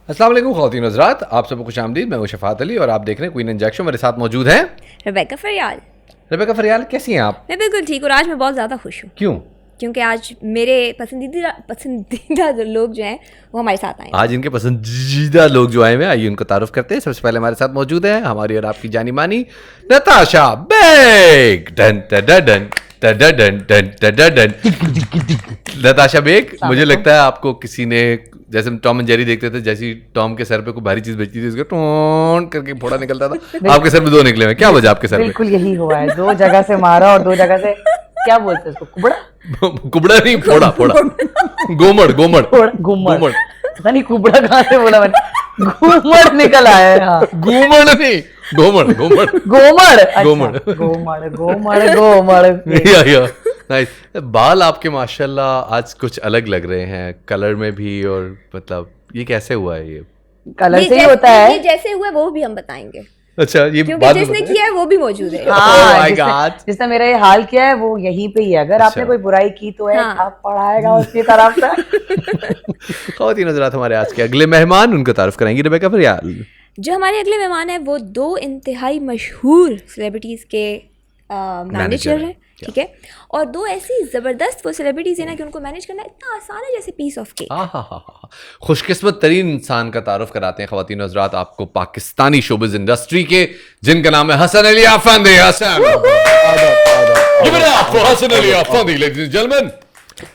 अस्सलाम वालेकुम ख़वातीन हज़रात, आप सबको खुश आमदीद। मैं हूं शफ़ात अली और आप देख रहे हैं क्वीन एंड जैक शो। मेरे साथ मौजूद हैं रेबेका फरियाल। रेबेका फरियाल। कैसी हैं आप? मैं बिल्कुल ठीक हूँ और आज मैं बहुत ज़्यादा खुश हूँ। क्यों? क्योंकि आज मेरे पसंदीदा जो लोग जो हैं वो हमारे साथ आए हैं। आज इनके पसंदीदा लोग जो आए हैं, आइए उनको तारुफ करते हैं। सबसे पहले हमारे साथ मौजूद है हमारी और आपकी जानी मानी Natasha Baig. Done done done done done. Natasha Baig, मुझे लगता है आपको किसी ने, जैसे हम टॉम एंड जेरी देखते थे, जैसी टॉम के सर पे कोई भारी चीज बचती थी, उसके टोन करके फोड़ा निकलता था, आपके सर पे दो निकले हैं। क्या वजह आपके सर पे? बिल्कुल यही हुआ है, दो जगह से मारा और दो जगह से क्या बोलते हैं उसको, कुबड़ा कुबड़ा नहीं, फोड़ा फोड़ा। गोमड़ गोमड़ घूमड़, पता नहीं कुबड़ा कहाँ से बोला मैंने, घूमड़ निकल आया है। हाँ। घूमड़ नहीं, गोमड़ गोमड़ गोमड़, अच्छा, गोमड़। गोमड़ गोमड़ गोमड़। या नाइस। बाल आपके माशाल्लाह आज कुछ अलग लग रहे हैं, कलर में भी, और मतलब ये कैसे हुआ है? ये कलर से ही होता है। ये जैसे हुआ वो भी हम बताएंगे, अच्छा, ये क्योंकि बाद में जिसने बताएं? किया है वो भी मौजूद है। Oh my जिसने- God. जिसने मेरा ये हाल किया है वो यहीं पे ही है। अगर आपने अच्छा। कोई बुराई की तो है हाँ। आप पढ़ाएगा उसकी तरफ से। ख़वातीन हज़रात, हमारे आज के अगले मेहमान, उनको तारुफ कराएंगी रेबेका फरियाल। जो हमारे अगले मेहमान हैं वो दो इंतहाई मशहूर सेलिब्रिटीज़ के मैनेजर हैं, ठीक है। और दो ऐसी ज़बरदस्त वो सेलिब्रिटीज़ हैं ना कि उनको मैनेज करना इतना आसान है जैसे पीस ऑफ केक। खुशकिस्मत तरीन इंसान का तारुफ कराते हैं ख़वातीन हज़रात आपको पाकिस्तानी शोबिज़ इंडस्ट्री के, जिनका नाम है Hasan Ali Afandi. Hasan Ali Afandi, ladies and gentleman.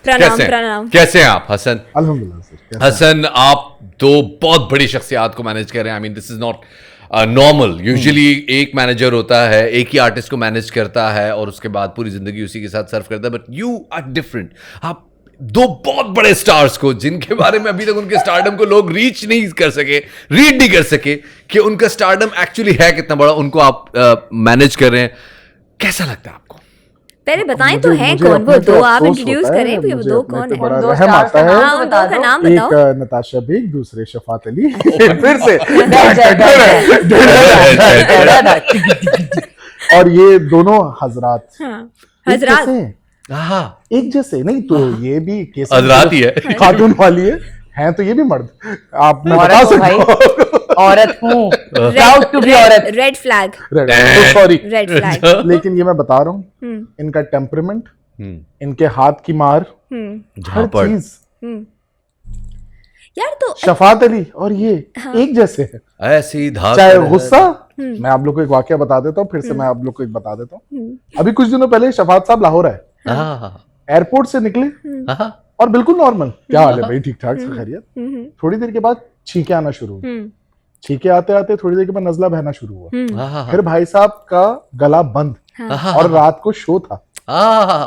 प्रणाम प्रणाम। कैसे हैं आप हसन? अल्हम्दुलिल्लाह सर। हसन, आप दो बहुत बड़ी शख्सियात को मैनेज कर रहे हैं। I mean this is not normal. Usually एक मैनेजर होता है, एक ही आर्टिस्ट को मैनेज करता है और उसके बाद पूरी जिंदगी उसी के साथ सर्व करता है, बट यू आर डिफरेंट। आप दो बहुत बड़े स्टार्स को, जिनके बारे में अभी तक उनके स्टारडम को लोग रीच नहीं कर सके, रीड नहीं कर सके कि उनका स्टारडम एक्चुअली है कितना बड़ा, उनको आप मैनेज कर रहे हैं। कैसा लगता है आपको? पहले बताएं तो मुझे- हैं मुझे कौन वो अपने दो, पे आप अफसोस इंट्रोड्यूस होता है, करें कि वो मुझे दो अपने कौन पे है। बड़ा दो रहम स्टार्स आता का है। हाँ, उन दो का नाम बताओ। एक नताशा बेग, दूसरे शफात अली। फिर से और ये दोनों हजरात हाँ, एक हजरात। जैसे हैं। हाँ, एक जैसे नहीं तो ये भी केस हजरात ही है। खातून वाली है, हैं तो ये भी मर्द। आप मैं औरत बता हूँ भाई, सकता औरत हूँ, प्राउड टू बी औरत। रेड फ्लैग, हूँ, सॉरी, रेड फ्लैग। लेकिन ये मैं बता रहा हूँ, इनका टेम्परमेंट, इनके हाथ की मार, हर झापड़। चीज यार तो शफात अली और ये एक जैसे है। ऐसी धाक चाहे गुस्सा, मैं आप लोग को एक वाकया बता देता हूँ, फिर से मैं आप लोग को एक बता देता हूँ। अभी कुछ दिनों पहले शफात साहब लाहौर आए, एयरपोर्ट से निकले और बिल्कुल नॉर्मल, क्या हाल है भाई, ठीक ठाक से खैरियत। थोड़ी देर के बाद छींके आना शुरू हुई। छींके आते आते थोड़ी देर के बाद नजला बहना शुरू हुआ। फिर भाई साहब का गला बंद, और रात को शो था,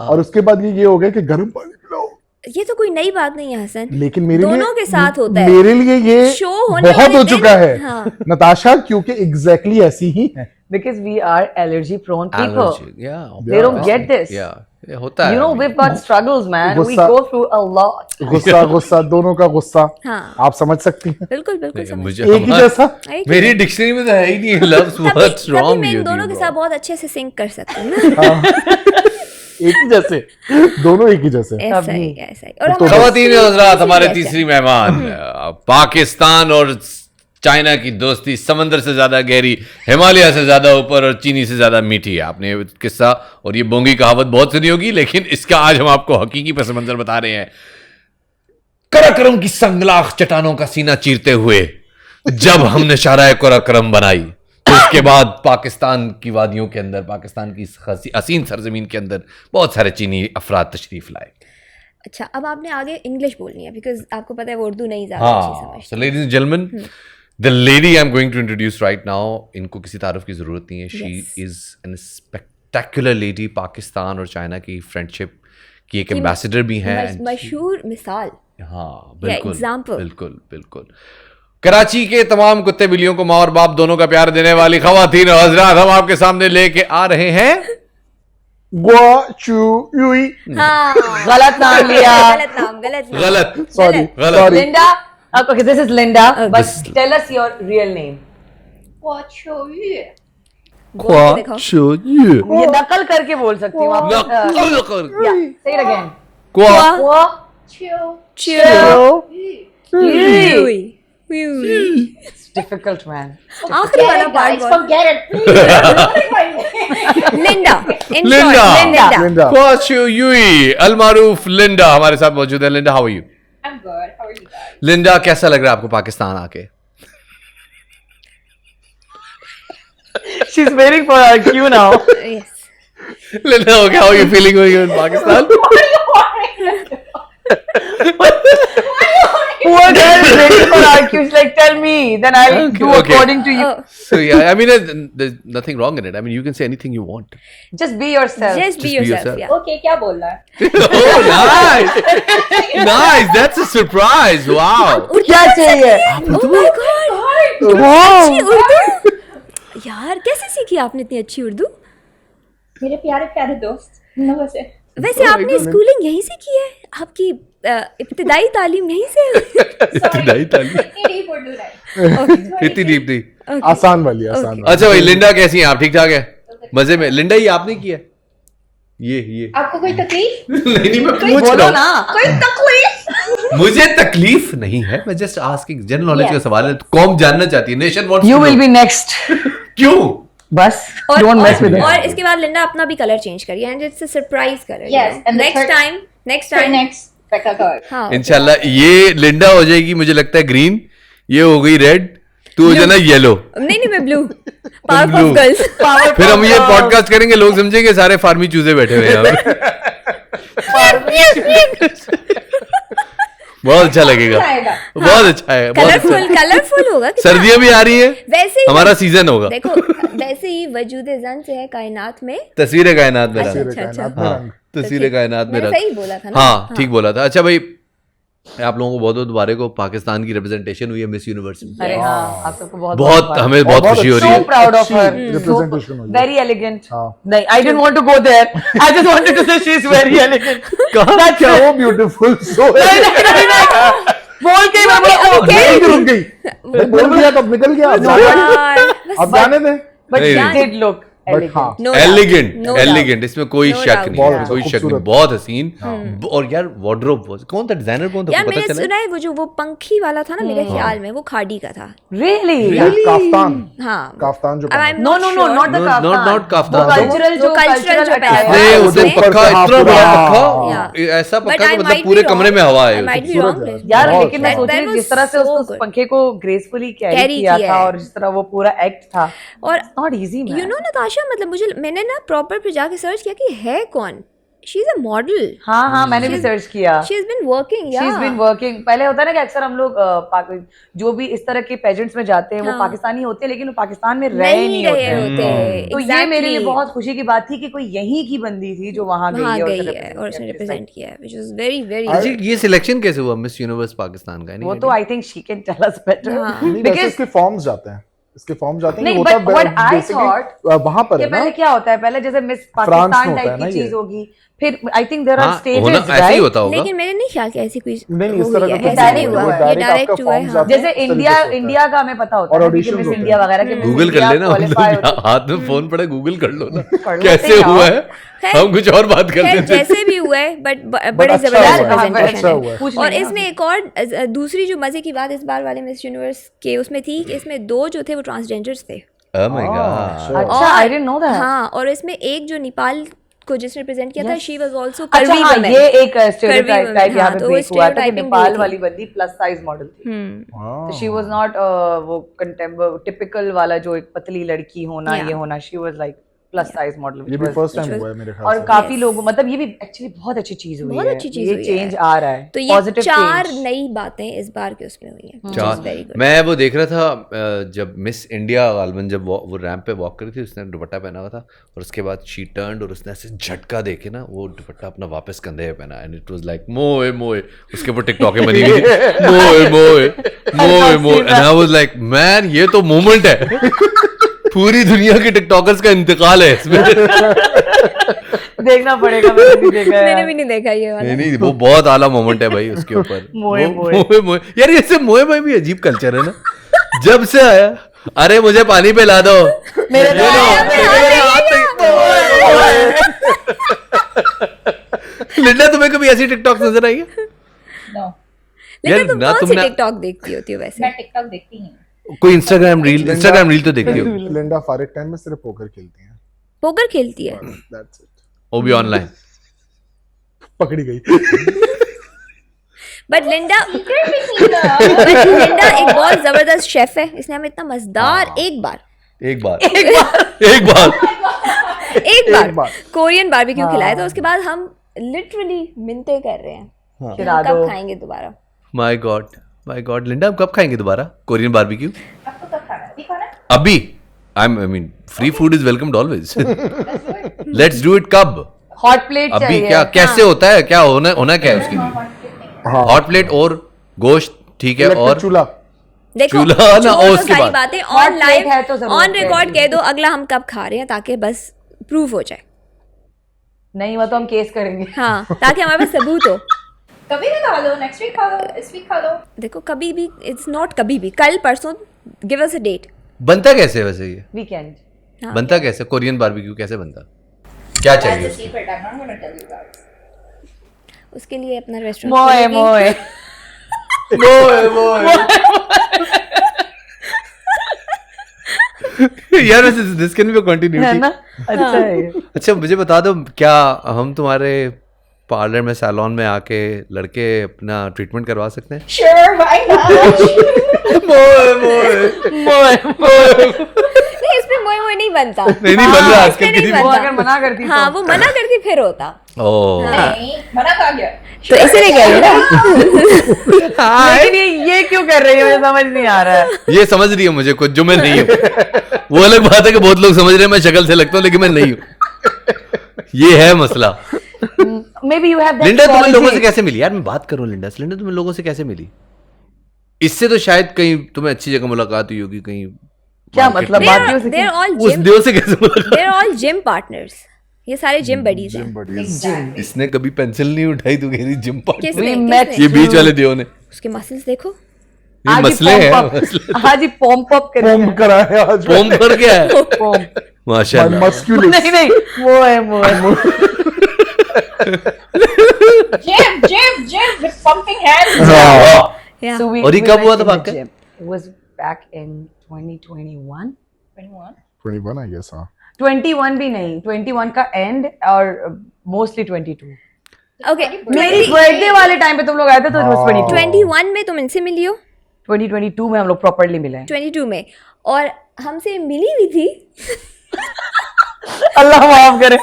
और उसके बाद ये हो गया कि गर्म पानी पिलाओ। ये तो कोई नई बात नहीं है हसन, लेकिन मेरे दोनों लिए के साथ होता है। मेरे लिए ये शो होने बहुत वाले हो दिन- चुका है हाँ। नताशा, क्योंकि एग्जैक्टली ऐसी ही है। Because we are allergy prone people. Allergy, They don't get this. ये होता है। You know, we've got struggles, man. We गुस्सा- go through a lot. गुस्सा गुस्सा दोनों का गुस्सा, हाँ। आप समझ सकती हैं। बिल्कुल बिल्कुल समझ। मुझे एक ही जैसा। एक- मेरी डिक्शनरी में तो है ही नहीं लव्स तभी व्हाट्स तभी रॉन्ग मैं इन विद दोनों के यू। साथ बहुत अच्छे से सिंक कर सकती हूँ। एक ही जैसे, दोनों एक ही जैसे। ऐसा ही ऐसा ही। और तो हमारे ख़वातीन हज़रात, हमारे जैसे। तीसरी मेहमान, पाकिस्तान और चाइना की दोस्ती समंदर से ज्यादा गहरी, हिमालय से ज्यादा ऊपर और चीनी से ज्यादा मीठी है। आपने ये किस्सा और ये बोंगी कहावत बहुत सुनी होगी, लेकिन इसका आज हम आपको हकीकी पस मंजर बता रहे हैं। कराक्रम की संगलाख चट्टानों का सीना चीरते हुए जब हमने शाराए कराक्रम बनाई, तो उसके बाद पाकिस्तान की वादियों के अंदर, पाकिस्तान की इस हसीन सरजमीन के अंदर बहुत सारे चीनी अफराद तशरीफ लाए। अच्छा, अब आपने आगे इंग्लिश बोलनी है, बिकॉज आपको पता है वो उर्दू नहीं ज्यादा अच्छी हाँ, समझती। so ladies and gentlemen, the lady I'm going to introduce right now, इनको किसी तारुफ की जरूरत नहीं है। She Yes. is an spectacular lady। Pakistan और चाइना की फ्रेंडशिप की एक एम्बेसडर भी हैं। and she- मशहूर मिसाल। हाँ, बिल्कुल example. बिल्कुल बिल्कुल। कराची के तमाम कुत्ते बिल्लियों को माँ और बाप दोनों का प्यार देने वाली ख़वातीन और हज़रात, हम आपके सामने लेके आ रहे हैं हाँ, गलत नाम लिया। गलत नाम, गलत नाम। गलत सॉरी गलत। Sorry, Linda. Okay, this is Linda. But This- tell us your real name. 我秋玉，बोल के दिखाओ। ये नकल करके बोल सकती हूँ आप। नकल कर। Yeah, say it again. क्वा वो 秋 Chill. 玉， Yui. Difficult man. आखिरी वाला Guys, part forget it, please. Linda इन Linda. Linda Linda Kwashu Yui, अलमारूफ लिंडा हमारे साथ मौजूद है। Linda, how are you? I'm good. How are you guys? Linda, कैसा लग रहा है आपको पाकिस्तान आके? She's waiting for her cue now. Yes Linda, okay, how are you feeling when you're in Pakistan? Poor girl is waiting for her cue. She's like, tell me, then I'll do okay. according to you. So yeah, I mean, there's nothing wrong in it. I mean, you can say anything you want. Just be yourself. Just be be yourself yourself. या Okay, क्या बोल रहा है? Oh, nice, nice. That's a surprise. Wow. क्या चाहिए? Oh my God Wow. Urdu यार कैसे सीखी आपने इतनी अच्छी उर्दू मेरे प्यारे प्यारे दोस्त, नमस्ते। वैसे आपने स्कूलिंग यहीं से की है आपकी इब्तिदाई तालीम यहीं से इतनी ताली, इतनी deep उर्दू नहीं। इतनी डीप नहीं। आसान वाली आसान वाली अच्छा भाई, लिंडा कैसी हैं आप? ठीक ठाक है, मजे में? लिंडा, ये आपने किया है? ये आपको कोई तकलीफ? नहीं, मैं पूछ बोलो रहा ना. हूँ। कोई तकलीफ? मुझे तकलीफ नहीं है, मैं जस्ट आस्किंग, जनरल नॉलेज का सवाल है, कौम जानना चाहती है, nation wants You to will know. be next. क्यों? बस. Don't mess with it. और इसके बाद लिंडा अपना भी कलर चेंज करिए and it's a surprise colour Yes, and the next third- time Next, Becca card. हाँ इंशाल्लाह ये लिंडा हो जाएगी, मुझे लगता है ग्रीन, ये हो गई रेड, तू हो जाना येलो, नहीं मैं blue power Blue. Of girls फिर हम ये पॉडकास्ट करेंगे, लोग समझेंगे सारे फार्मी चूजे बैठे हुए हैं यहाँ पे। बहुत अच्छा लगेगा, आएगा। बहुत अच्छा है, बहुत अच्छा है। कलरफुल होगा कितना? सर्दियां भी आ रही है, वैसे ही हमारा सीजन होगा। देखो वैसे ही वजूद जन से है कायनात में तस्वीरें कायनात में अच्छा, रंग। अच्छा, अच्छा। कायनात में हाँ, रंग। तस्वीरें कायनात में मैंने रंग। सही बोला था ना हाँ, ठीक बोला था। अच्छा भाई, आप लोगों को बहुत बहुत मुबारक हो, पाकिस्तान की रिप्रेजेंटेशन हुई है मिस यूनिवर्स में। अरे हाँ, आप सबको बहुत बहुत हमें बहुत खुशी हो रही So है। proud of her. रिप्रेजेंटेशन हो Very elegant. हाँ। नहीं, I didn't want to go there. I just wanted to say she's very elegant. That's क्या it. वो ब्यूटीफुल सो बोल के मैं बोला, oh, रुक गई भाई, बोल दिया तो अब निकल गया अब यार, अब जाने दे but नहीं, she नहीं। did look but elegant. हाँ no elegant, doubt, no elegant, doubt. इसमें कोई No शक doubt. नहीं, बहुत कोई शक नहीं, खूबसूरत। बहुत हसीन। और यार वार्डरोब कौन था, डिजाइनर कौन था, यार पता मैंने चला? सुना है वो जो वो पंखी वाला था ना मेरे ख्याल में वो खाड़ी का था Really? काफ्तान हाँ काफ्तान जो अब I'm No, not no, no, sure. not the No, kaftan. not kaftan. वो cultural वो cultural जो attire पहना नहीं, है। वो तो उसमें- पक्का हाँ, इतना पूरा- बड़ा हाँ, पक्का, yeah. ऐसा But पक्का I कि मतलब might be पूरे wrong. कमरे में हवा I है। might be खूबसूरत wrong, है। please. यार बहुत लेकिन मैं That- सोच रही that हूँ was जिस तरह से so उसको good. पंखे को ग्रेसफुली कैरी Carry किया किया था है। और जिस तरह वो पूरा एक्ट था, और not easy man. You know Natasha मतलब मुझे मैंने ना प्रॉपर फिर जाके सर्च किया कि है कौन शी इज अ मॉडल हाँ हाँ, मैंने भी सर्च किया. She has been working she is been working. पहले होता है ना कि अक्सर हम लोग जो भी इस तरह के पेजेंट्स में जाते हैं वो हाँ। पाकिस्तानी होते हैं लेकिन वो पाकिस्तान में रह नहीं नहीं रहे होते. होते तो ये मेरे लिए बहुत खुशी की बात थी कि कोई यहीं की बंदी थी जो वहां गई वहाँ है गई है और उसने रिप्रेजेंट किया है व्हिच इज वेरी वेरी अच्छा, ये सिलेक्शन कैसे हुआ मिस यूनिवर्स पाकिस्तान का? वो तो I think she can tell us better नहीं, वैसे बिकॉज़ इसके फॉर्म्स जाते हैं, इसके फॉर्म जाते हैं नहीं, होता but what I thought वहां पर कि है ना पहले क्या होता है, पहले जैसे मिस फ्रांस पाकिस्तान में टाइप होता है ना की ये। चीज होगी, फिर आई थिंक देयर आर हाँ, स्टेजेस होना ऐसे ही राइट. होता होगा। लेकिन मैंने नहीं ख्याल कि ऐसी कोई नहीं, इस हुई तरह है, का कुछ ऐसा नहीं नहीं हुआ हुआ ये है। डायरेक्ट आपका हुआ है forms हाँ। जाते हैं। जैसे इस इंडिया तरीके से होता है। इंडिया का हमें पता होता और है auditions मिस होते इंडिया हैं। वगैरह के गूगल कर लेना, मतलब हाथ में फोन पड़े गूगल कर लो ना कर लो, कैसे सही हुआ आओ। है, खैर- हम कुछ और बात खैर करते थे। जैसे भी हुआ है बट बड़े अच्छा जबरदस्त हुआ है, रिप्रेजेंटेशन अच्छा है हुआ है। पूछ और लेंगे ना। इसमें एक और दूसरी जो मजे की बात इस बार वाले मिस यूनिवर्स के उसमें थी कि इसमें दो जो थे वो ट्रांसजेंडर्स थे Oh my God. अच्छा। अच्छा, आई डिडंट नो दैट. हाँ और इसमें एक जो नेपाल को जिसने प्रेजेंट किया था शी वाज आल्सो अच्छा कर्वी हाँ, वुमेन ये एक स्टेरियोटाइप women, टाइप यहाँ हाँ, पे तो वो ब्रेक हुआ था कि stereotyping नेपाल भी वाली थी। बंदी प्लस साइज मॉडल थी. हाँ। शी वाज नॉट वो टिपिकल वाला जो एक पतली लड़की होना Yeah. ये होना. She was like plus size model. ये भी फर्स्ट टाइम हुआ है मेरे ख्याल और से। काफी लोगों मतलब ये भी एक्चुअली बहुत अच्छी चीज हुई बहुत है. अच्छी चीज ये हुई चेंज है। आ रहा है. तो ये पॉजिटिव चार चेंज. नई बातें इस बार के उसमें हुई हैं चार वेरी गुड मैं वो देख रहा था जब मिस इंडिया गालबन जब वो रैंप पे वॉक कर रही थी, उसने दुपट्टा पहना हुआ था और उसके बाद शी टर्न्ड और उसने ऐसे झटका देके ना वो दुपट्टा अपना वापस कंधे पे पहना एंड इट वाज लाइक मोए मोए. उसके ऊपर टिकटॉक बनी हुई थी मोए मोए मोए मोए and I was like man ये तो मोमेंट है. पूरी दुनिया के टिकटॉकर्स का इंतकाल है इसमें. देखना पड़ेगा. मैंने भी देखा है. मैंने भी नहीं देखा ये वाला नहीं नहीं वो बहुत आला मोमेंट है भाई उसके ऊपर. मोए मोए. मोए मोए यार ऐसे मोए मोए भी अजीब कल्चर है ना. जब से आया अरे मुझे पानी पिला दो मेरे ये लो, मेरे हाथ में- लिंडा तुम्हें कभी ऐसी टिकटॉक नजर आई है? No. लेकिन तुम ना कौन सी तुमने टिकटॉक देखती होती हो वैसे? मैं टिकटॉक देखती नहीं हूँ। कोई इंस्टाग्राम रील तो देखती हो? लिंडा फारिग टाइम में सिर्फ पोकर खेलती है, पोकर खेलती है? That's it. वो भी ऑनलाइन? पकड़ी गई। बट लिंडा सीक्रेट भी नहीं था। बट लिंडा एक बहुत जबरदस्त शेफ है, इसने हमें इतना मजेदार एक बार कोरियन बारबेक्यू खिलाया था, उसके बाद हम लिटरली मिन्नतें कर रहे हैं कि खिला हम दो। कब खाएंगे दोबारा। माय गॉड लिंडा, हम कब खाएंगे दोबारा कोरियन बारबेक्यू? आपको कब खाना है? अभी खाना है? अभी? I mean free food is welcomed always. Let's do it. कब? हॉट प्लेट अभी? चाहिए। क्या कैसे होता है, क्या होना क्या है उसके लिए? हाँ, हॉट प्लेट और गोश्त, ठीक है, इलेक्ट्रिक और चूल्हा। देखो चूल्हा ना, छोड़ो और तो उसके सारी बाद? बातें Hot ऑन plate लाइव है तो जरूरत ऑन रिकॉर्ड है। कह दो अगला हम कब खा रहे हैं, ताकि बस प्रूफ हो जाए। नहीं हुआ तो हम केस करेंगे। हाँ, ताकि हमारे पास सबूत हो। कभी भी खा लो, नेक्स्ट वीक खा लो, इस वीक खा लो। देखो कभी भी, इट्स नॉट कभी भी, कल परसों, गिव अस अ डेट। बनता कैसे है वैसे ये? वीकेंड। हाँ। बनता कैसे कोरियन बारबेक्यू? कैसे बनता? क्या चाहिए That's a उसमें? secret. I'm not gonna tell you guys. उसके लिए अपना रेस्टोरेंट मोए मोए यार वैसे दिस कैन बी अ है कंटिन्यूटी। ना? अच्छा है ये। अच्छा मुझे बता दो, क्या हम तुम्हारे पार्लर में, सैलून में आके लड़के अपना ट्रीटमेंट करवा सकते हैं? Sure, why not? नहीं, इसमें मोए मोए नहीं बनता। नहीं बन रहा हाँ, आजकल इसमें नहीं किसी बनता। वो अगर मना करती हाँ, तो। वो मना करती फिर होता। ओह नहीं, मना कहा गया। तो इसीलिए कह रही हूँ ना। लेकिन ये क्यों कर रही है, मुझे समझ नहीं आ रहा है। ये समझ रही है मुझे कुछ जो मैं नहीं हूँ। वो अलग बात है कि बहुत लोग समझ रहे हैं मैं शक्ल से लगता हूँ, लेकिन मैं नहीं हूँ। ये है मसला। Maybe you have that Linda तुम्हें quality. लोगों से कैसे मिली? यार मैं बात करूँ लिंडा से, लिंडा तुम्हें लोगों से कैसे मिली? इससे तो शायद कहीं तुम्हें अच्छी जगह मुलाकात हुई होगी कहीं। क्या market मतलब? में। बात क्यों सीखी? They're all उस gym, देव से कैसे मुलाकात? they're all gym partners. ये सारे जिम बडीज हैं। Exactly. इसने कभी पेंसिल नहीं उठाई तो कह रही जिम पार्टनर। किसने? We met किसने? ये बीच वाले देव ने। उसके मसल्स देखो। ये आज ही मसले pump हैं up- मसले। आज ही पॉम्प अप पोम करा है आज। फोम कर क्या है? पॉम्प माशाल्लाह। मस्कुलस। नहीं वो है Gym with pumping hands. Yeah. So we- और ये we कब met हुआ था in the वाकया? gym. It was back in 2021. 21. 21 I guess, हाँ। 21 भी नहीं, 21 का एंड और मोस्टली 22। Okay, मेरी बर्थडे वाले टाइम पे तुम लोग आए थे तो it was 22। 21 में तुम इनसे मिली हो, 2022 में हम लोग प्रॉपर्ली मिले हैं। 22 में, और हमसे मिली भी थी। अल्लाह माफ करे।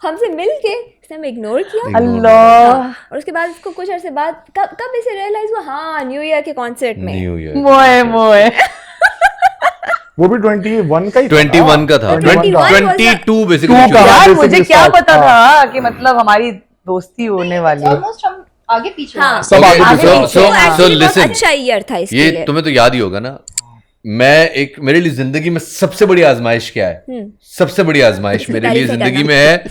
हमसे मिल के इसने हमें इग्नोर किया। अल्लाह और उसके बाद इसको कुछ अर्से बाद कब इसे रियलाइज हुआ, हाँ न्यू ईयर के कॉन्सर्ट में। न्यू ईयर मोए वो भी 21 का ही था। 21 का था। 21 22 बेसिकली। Two का। यार basically मुझे क्या start, पता हाँ। था कि मतलब हमारी दोस्ती होने वाली है। Almost हम आगे पीछे हाँ, हैं। सब आगे आगे पीछे। पीछे। तो so actually बहुत listen, अच्छा ईयर था इसके ये लिए। तुम्हें तो याद ही होगा ना, मेरे लिए जिंदगी में सबसे बड़ी आजमाइश क्या है? सबसे बड़ी आजमाइश मेरे लिए तारीफ जिंदगी करना। में है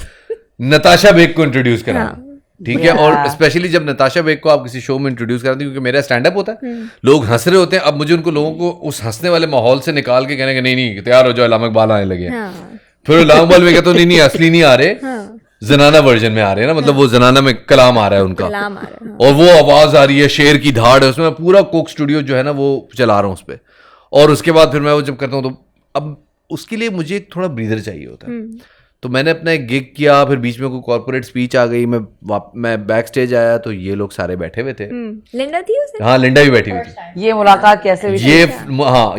नताशा बेग को इंट्रोड्यूस कराना। हाँ। ठीक है, और स्पेशली जब नताशा बेग को आप किसी शो में इंट्रोड्यूस कराते हैं, क्योंकि मेरा स्टैंड अप होता है, लोग हंस रहे होते हैं, अब मुझे उनको लोगों को उस हंसने वाले माहौल से निकाल के कहने का नहीं तैयार हो जाओ, अलाम इकबाल आने लगे हैं। हाँ, फिर अलाम इकबाल में कहता हूँ नहीं असली नहीं आ रहे, हाँ, जनाना वर्जन में आ रहे हैं ना, मतलब वो जनाना में कलाम आ रहा है उनका, कलाम आ रहा है, हाँ। और वो आवाज आ रही है, शेर की धाड़ है उसमें, मैं पूरा कोक स्टूडियो जो है ना वो चला रहा हूँ उस पर। और उसके बाद फिर मैं वो जब करता हूँ तो अब उसके लिए मुझे एक थोड़ा ब्रीदर चाहिए होता है। तो मैंने अपना एक गिग किया, फिर बीच में कोई कॉर्पोरेट स्पीच आ गई, मैं बैक स्टेज आया तो ये लोग सारे बैठे हुए थे। लिंडा थी उसमें। हाँ, लिंडा भी बैठी हुई थी। ये मुलाकात कैसे हुई?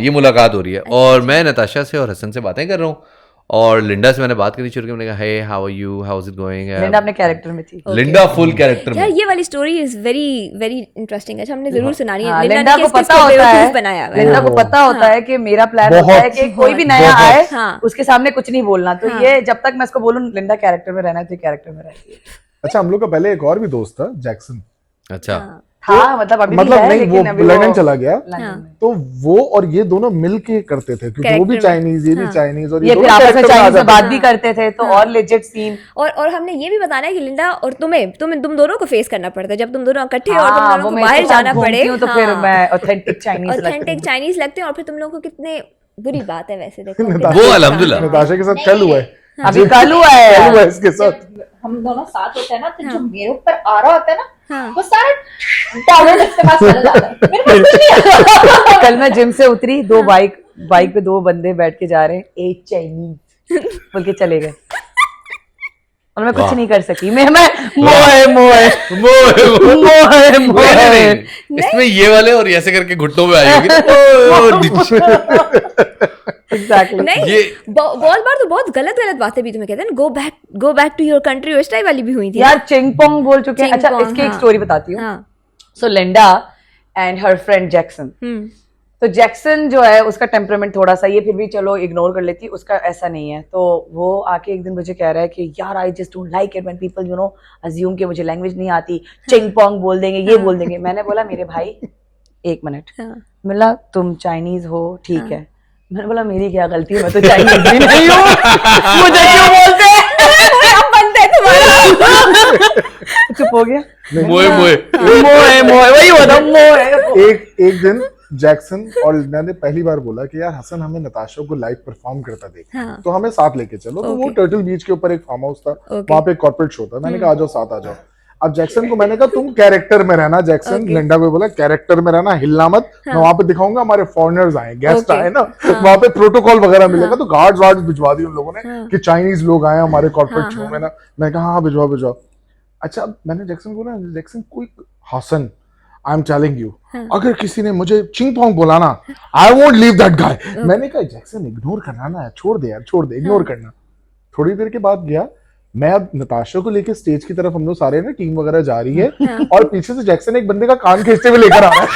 ये मुलाकात हो रही है, और मैं नताशा से और हसन से बातें कर रहा हूँ, और लिंडा से मैंने बात करनी शुरू की। मैंने कहा hey how are you, how is it going. Linda अपने कैरेक्टर में थी। लिंडा फुल कैरेक्टर यार में। ये वाली story is very very interesting. अच्छा, हमने जरूर सुनानी हाँ, है। लिंडा ने को किस-किस पता होता बेवकूफ है, बनाया हुआ है। लिंडा को पता होता है कि मेरा प्लान होता है कि कोई भी नया बहुत। आए हाँ। उसके सामने कुछ नहीं बोलना। तो ये जब तक मैं इसको बोलूं लिंडा कैरेक्टर में रहना है तो कैरेक्टर में रहती है। अच्छा, हम लोग का पहले एक और भी दोस्त था, जैक्सन। अच्छा, हाँ मतलब अभी भी मतलब है, नहीं, लेकिन वो अभी लंदन चला गया, लंदन में। तो वो और ये दोनों मिल के करते थे, क्योंकि वो भी Character में। चाइनीज, ये भी हाँ। चाइनीज, और ये फिर दोनों आपस में character आ चाइनीज में जाते बात थे। भी करते थे तो और लेजिट सीन। और हमने ये भी बताना है कि लिंडा और तुम दोनों को फेस करना पड़ता है जब तुम दोनों इकट्ठे हो और तुम दोनों को बाहर जाना पड़े। तो फिर मैं ऑथेंटिक चाइनीज ऑथेंटिक चाइनीज लगते हैं, और फिर तुम लोगों को कितने बुरी बात है वैसे देखो। वो अल्हम्दुलिल्लाह। नताशा के साथ कल हुआ है अभी कल हुआ है हुआ है इसके साथ। हम दोनों साथ होते हैं ना, तो जो मेरे ऊपर आ रहा होता है ना, हाँ। वो सारा डाउनलोड इसके पास चला जाता है, मेरे पास कुछ नहीं आता। कल मैं जिम से उतरी, दो बाइक पे दो बंदे बैठ के जा रहे हैं, एक चाइनीज बोल के चले गए और मैं कुछ नहीं कर सकी। मैं मोए मोए मोए मोए इसमें ये वाले और ऐसे करके घुटनों में आई होगी एग्जैक्टली। नहीं ये बहुत बार तो बहुत गलत बातें भी तुम्हें कहते हैं ना, go back to your country, उस टाइप वाली भी हुई थी यार चिंगपोंग बोल चुके हैं। अच्छा चिंगपोंग, इसकी एक हाँ। स्टोरी बताती हूँ। हाँ। So Linda and her friend Jackson, तो जैक्सन जो है उसका टेम्परामेंट थोड़ा सा, ये फिर भी चलो इग्नोर कर लेती, उसका ऐसा नहीं है। तो वो आके एक दिन मुझे कह रहा है कि यार I just don't like it when people you know assume कि मुझे लैंग्वेज नहीं आती, चिंगपोंग बोल देंगे, ये बोल देंगे। मैंने बोला मेरे भाई एक मिनट, बोला तुम चाइनीज हो ठीक है। मैंने बोला मेरी क्या गलती है, मैं तो चाइनीज भी नहीं हूँ, मुझे क्यों बोलते हैं? चुप हो गया। मोए मोए मोए मोए वही होता मोए। एक दिन जैक्सन और लिंडा ने पहली बार बोला कि यार हसन हमें नताशा को लाइव परफॉर्म करता देखा, हाँ। तो हमें साथ लेके चलो। तो वो टर्टल बीच के ऊपर एक फार्म हाउस था, वहां पे एक कॉर्पोरेट शो था। मैंने कहा आ जाओ साथ आ जाओ। अब जैक्सन को मैंने कहा तुम कैरेक्टर में रहना, जैक्सन लिंडा को बोला कैरेक्टर में रहना, हिलना मत। मैं वहां पे दिखाऊंगा हमारे फॉरेनर्स आए, गेस्ट आए ना, वहां पे प्रोटोकॉल वगैरह मिलेगा। तो गार्ड्स वार्ड्स भिजवा दी उन लोगों ने कि चाइनीज लोग आए हमारे कॉर्पोरेट शो में ना। मैं कहा हाँ भिजवाओ। अच्छा मैंने जैक्सन को ना, जैक्सन कोई Hasan I am telling you, अगर किसी ने मुझे चिंगपोंग बोला ना, I won't leave that guy. मैंने कहा जैक्सन इग्नोर करना ना, छोड़ दे यार, छोड़ दे, इग्नोर करना। थोड़ी देर के बाद गया मैं, अब नताशा को लेके स्टेज की तरफ हम लोग सारे ना टीम वगैरह जा रही है, और पीछे से जैक्सन एक बंदे का कान खींचते हुए लेकर आ रहा है।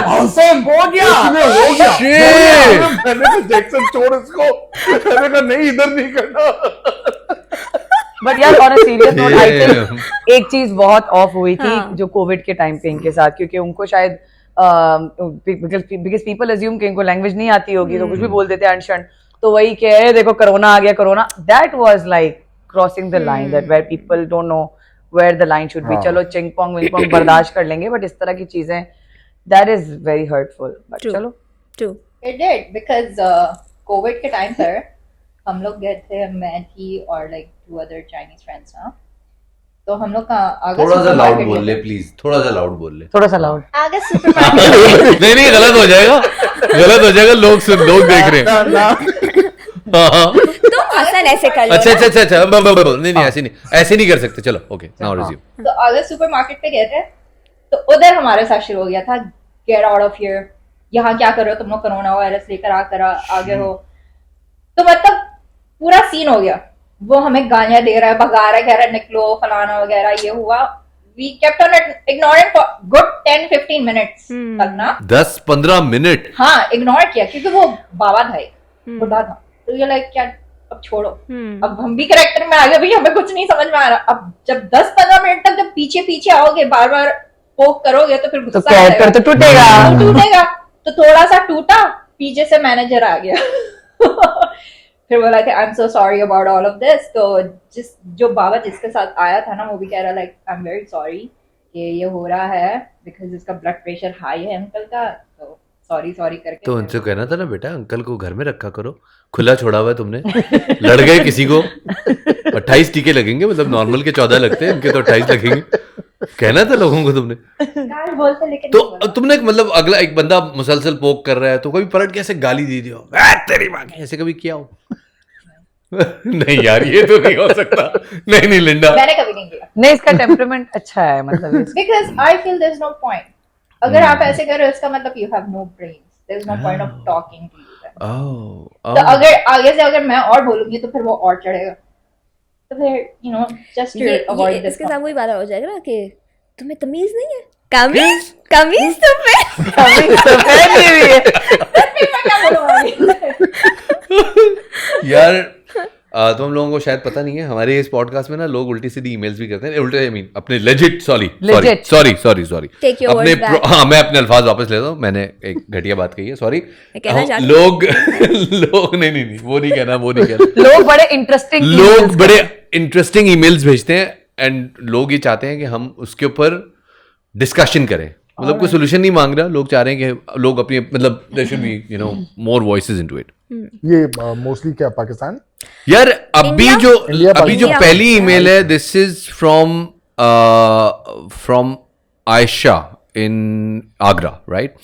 हसन हो गया, हो गया। मैंने कहा जैक्सन छोड़ इसको, मैंने कहा नहीं इधर नहीं करना। बट यार on a serious note I think एक चीज बहुत ऑफ हुई थी जो कोविड के टाइम पे इनके साथ, क्योंकि उनको शायद बिकॉज पीपल अज्यूम कि इनको लैंग्वेज नहीं आती होगी तो कुछ भी बोल देते हैं अनशन। तो वही कह देखो कोरोना आ गया, corona that was like crossing the line, that where people don't know where the line should be. चलो चिंगपोंग विंगपोंग बर्दाश्त कर लेंगे, बट इस तरह की चीजें that is very hurtful. But चलो True. It did because Covid के टाइम पर हम लोग गए थे, मैं थी और लाइक 2 other Chinese friends ना, तो हम लोग का थोड़ा सा लाउड बोल ले प्लीज, थोड़ा सा लाउड बोल ले, थोड़ा सा लाउड। आगे सुपरमार्केट नहीं गलत हो जाएगा, लोग देख रहे हैं। हाँ। तुम हसन ऐसे कर लो अच्छा ना। नहीं ऐसे नहीं कर सकते। चलो ओके नाउ रिज्यूम। तो अगर सुपरमार्केट पे गए थे तो उधर हमारे साथ शुरू हो गया था, गेट आउट ऑफ हियर, यहाँ क्या कर रहे हो तुम लोग, कोरोना वायरस लेकर आगे हो। तो मतलब पूरा सीन हो गया, वो हमें गालियां दे रहा है, भगा रहा है, कह रहा है निकलो फलाना वगैरह, ये हुआ। We kept on ignoring for good 10-15 minutes तक ना, 10-15 मिनट हाँ इग्नोर किया, क्योंकि वो बाबा था, बुढ़ा था। तो ये लाइक क्या अब छोड़ो, अब हम भी करेक्टर में आ गए, भाई हमें कुछ नहीं समझ में आ रहा। अब जब 10-15 मिनट तक जब पीछे आओगे, बार बार पोक करोगे, तो फिर तो गुस्सा आएगा, कैरेक्टर तो टूटेगा। तो थोड़ा सा टूटा, पीछे से मैनेजर आ गया। फिर बोला कि I am so sorry about all of this. तो जो बाबा जिसके साथ आया था ना, वो भी कह रहा like I am very sorry कि ये हो रहा है, बिकॉज इसका ब्लड प्रेशर हाई है अंकल का, तो सॉरी करके। तो उनसे कहना था ना बेटा अंकल को घर में रखा करो, खुला छोड़ा हुआ है तुमने, लड़ गए किसी को 28 टीके लगेंगे, मतलब नॉर्मल के 14 लगते हैं, इनके तो 28 लगेंगे। कहना था लोगों को तुमने। गाल बोलते लेकिन तो नहीं बोला। तुमने मतलब अगला एक बंदा मुसलसल पोक कर रहा है तो कभी पलट के ऐसे गाली दे दी हो, तेरी माँ की", ऐसे कभी किया हो? नहीं यार ये तो नहीं हो सकता। नहीं लिंडा, मैंने कभी नहीं किया, नहीं इसका टेम्परामेंट अच्छा है, मतलब because I feel there is no point. अगर आप ऐसे कर रहे हो, इसका मतलब you have no brains, there is no point of talking to you. तो अगर आगे से अगर मैं और बोलूंगी तो फिर वो और चढ़ेगा, तो फिर you know just to avoid this. इसके साथ वही बात हो जाएगा ना कि तुम्हें तमीज नहीं है, कमीज तो पे यार तो हम लोगों को शायद पता नहीं है, हमारे इस पॉडकास्ट में ना लोग उल्टी सीधी ईमेल्स भी करते हैं, उल्टे आई मीन अपने legit sorry Take your words back. हाँ मैं अपने अल्फाज वापस लेता हूँ, मैंने एक घटिया बात कही है, सॉरी। कहना चाहती लोग नहीं वो नहीं कहना लोग बड़े इंटरेस्टिंग ईमेल्स भेजते हैं, एंड लोग ये चाहते हैं कि हम उसके ऊपर डिस्कशन करें, मतलब कोई सोल्यूशन नहीं मांग रहा, लोग चाह रहे हैं कि लोग अपनी मतलब there should be you know more voices into it. ये मोस्टली क्या पाकिस्तान? यार अभी India? जो India, अभी जो India. पहली ईमेल है, this is from Ayesha in Agra, right?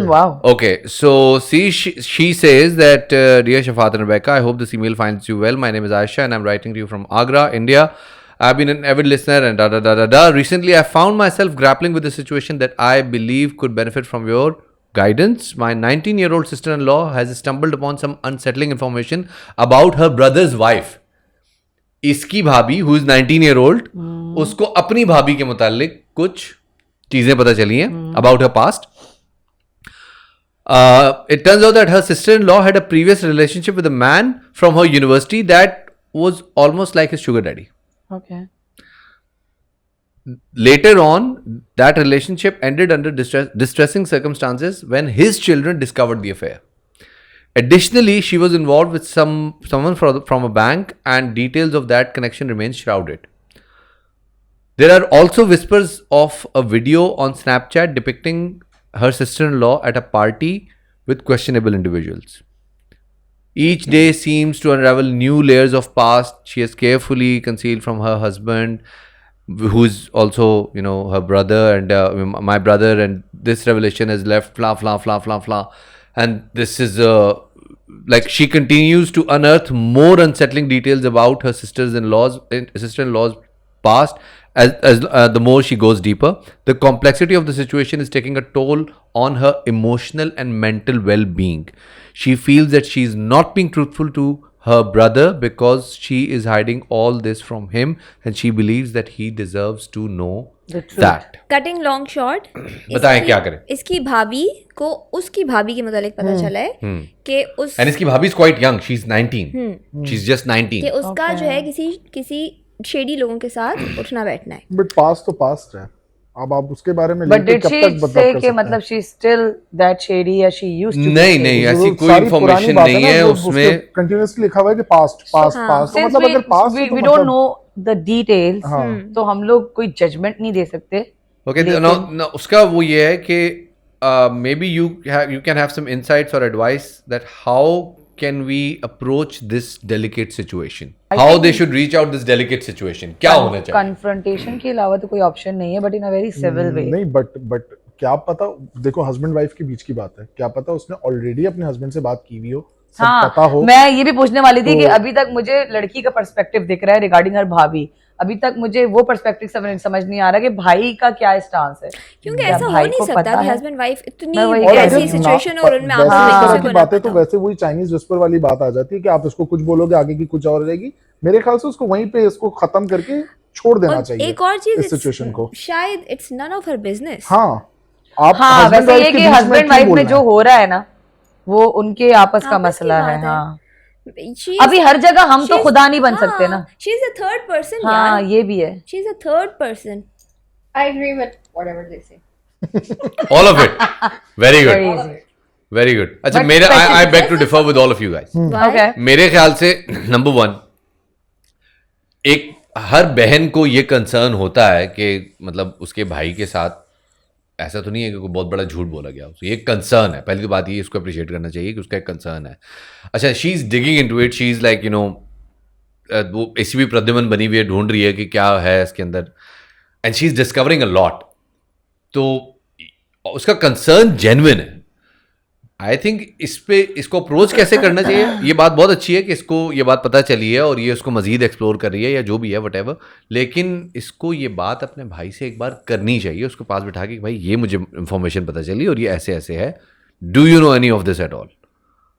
Wow. Okay, so see, she says that, dear Shafat and Rebecca, I hope this email finds you well. My name is Aisha and I'm writing to you from Agra, India. I've been an avid listener and da da da da da. Recently, I found myself grappling with a situation that I believe could benefit from your guidance. My 19-year-old sister-in-law has stumbled upon some unsettling information about her brother's wife. इसकी भाभी, who is 19-year-old, उसको अपनी भाभी के मुतालिक कुछ चीजें पता चली हैं about her past. It turns out that her sister-in-law had a previous relationship with a man from her university that was almost like his sugar daddy. Okay. Later on, that relationship ended under distressing circumstances when his children discovered the affair. Additionally, she was involved with someone from a bank, and details of that connection remain shrouded. There are also whispers of a video on Snapchat depicting her sister-in-law at a party with questionable individuals. Each day seems to unravel new layers of past she has carefully concealed from her husband, who is also, you know, her brother and my brother, and this revelation has left fla. And this is like she continues to unearth more unsettling details about her sister-in-law's past as the more she goes deeper. The complexity of the situation is taking a toll on her emotional and mental well-being. She feels that she is not being truthful to her brother because she is hiding all this from him, and she believes that he deserves to know The truth. that. Cutting long short, बताएं क्या करें? इसकी भाभी को उसकी भाभी के मुतालिक पता चला है कि उस And इसकी भाभी is quite young. She's 19. She's just 19. कि उसका जो है किसी शेडी लोगों के साथ उठना बैठना है। बट पास्ट तो पास्ट है, अब आप उसके बारे में But लेके did कब she तक बदलाव say कर कि सकते मतलब she still that shady as she used to be? नहीं ऐसी वो कोई सारी इंफॉर्मेशन पुरानी बात नहीं ना, है वो उसमें। कंटिन्यूअसली लिखा हुआ है कि पास्ट पास्ट हाँ। पास्ट, तो Since मतलब अगर past we don't know the details, तो हम लोग कोई judgment नहीं दे सकते. Okay, no, उसका वो ये है कि maybe you can have some insights or advice that how can we approach this delicate situation? How they should reach out this delicate situation? क्या होना चाहिए? Confrontation के अलावा तो कोई option नहीं है, but in a very civil way. नहीं, बट क्या पता, देखो हस्बैंड वाइफ के बीच की बात है, क्या पता उसने ऑलरेडी अपने हस्बैंड से बात की हुई हो, सब पता हाँ, हो। मैं ये भी पूछने वाली थी कि अभी तक मुझे लड़की का पर्सपेक्टिव दिख रहा है रिगार्डिंग हर भाभी, अभी तक मुझे वो पर्सपेक्टिव समझ नहीं आ रहा कि भाई का क्या स्टांस है, क्योंकि क्या ऐसा हो भाई नहीं को सकता पता कि है? हस्बैंड वाइफ मैं इतनी वही और कह ऐसी रही अगर सिचुएशन ना- और उनमें वैसे आपस इस में तरह किसी की को ना बातें तो पता हो। वैसे वही चाइनीज विस्पर वाली बात आ जाती है कि आप इसको कुछ बोलोगे आगे की कुछ और रहेगी। मेरे ख्याल से उसको वहीं पे इसको खत्म करके छोड़ देना और चाहिए एक और चीज इस सिचुएशन को। शायद it's none of her business. हाँ, आप हाँ, husband वैसे wife ये के कि बीच में हस्बैंड क्यों वाइफ में बोलना जो है? हो रहा है ना, वो उनके आपस का आपस की मसला बात है। है। हाँ, She अभी is- हर जगह हम तो she is- खुदा नहीं बन सकते ना। She is a third person हाँ, यार, ये भी है। She is a third person. I agree with whatever they say. All of it. Very good. Very easy. Very good. अच्छा But मेरे I specific- beg to differ with all of you guys. Okay. मेरे ख्याल से number 1, एक हर बहन को ये concern होता है कि मतलब उसके भाई के साथ ऐसा तो नहीं है कि कोई बहुत बड़ा झूठ बोला गया, तो ये कंसर्न है। पहली तो बात ये इसको अप्रिशिएट करना चाहिए कि उसका एक कंसर्न है। अच्छा, she is digging into it, she is like you know वो एसीबी प्रद्युमन बनी हुई है, ढूंढ रही है कि क्या है इसके अंदर, and she is discovering a lot. तो उसका कंसर्न जेन्युइन है। आई थिंक इसको अप्रोच कैसे करना चाहिए, ये बात बहुत अच्छी है कि इसको ये बात पता चली है और ये उसको मजीद एक्सप्लोर कर रही है या जो भी है वटेवर, लेकिन इसको ये बात अपने भाई से एक बार करनी चाहिए, उसको पास बिठा के भाई ये मुझे इंफॉर्मेशन पता चली और ये ऐसे ऐसे है, do you know any of this at all?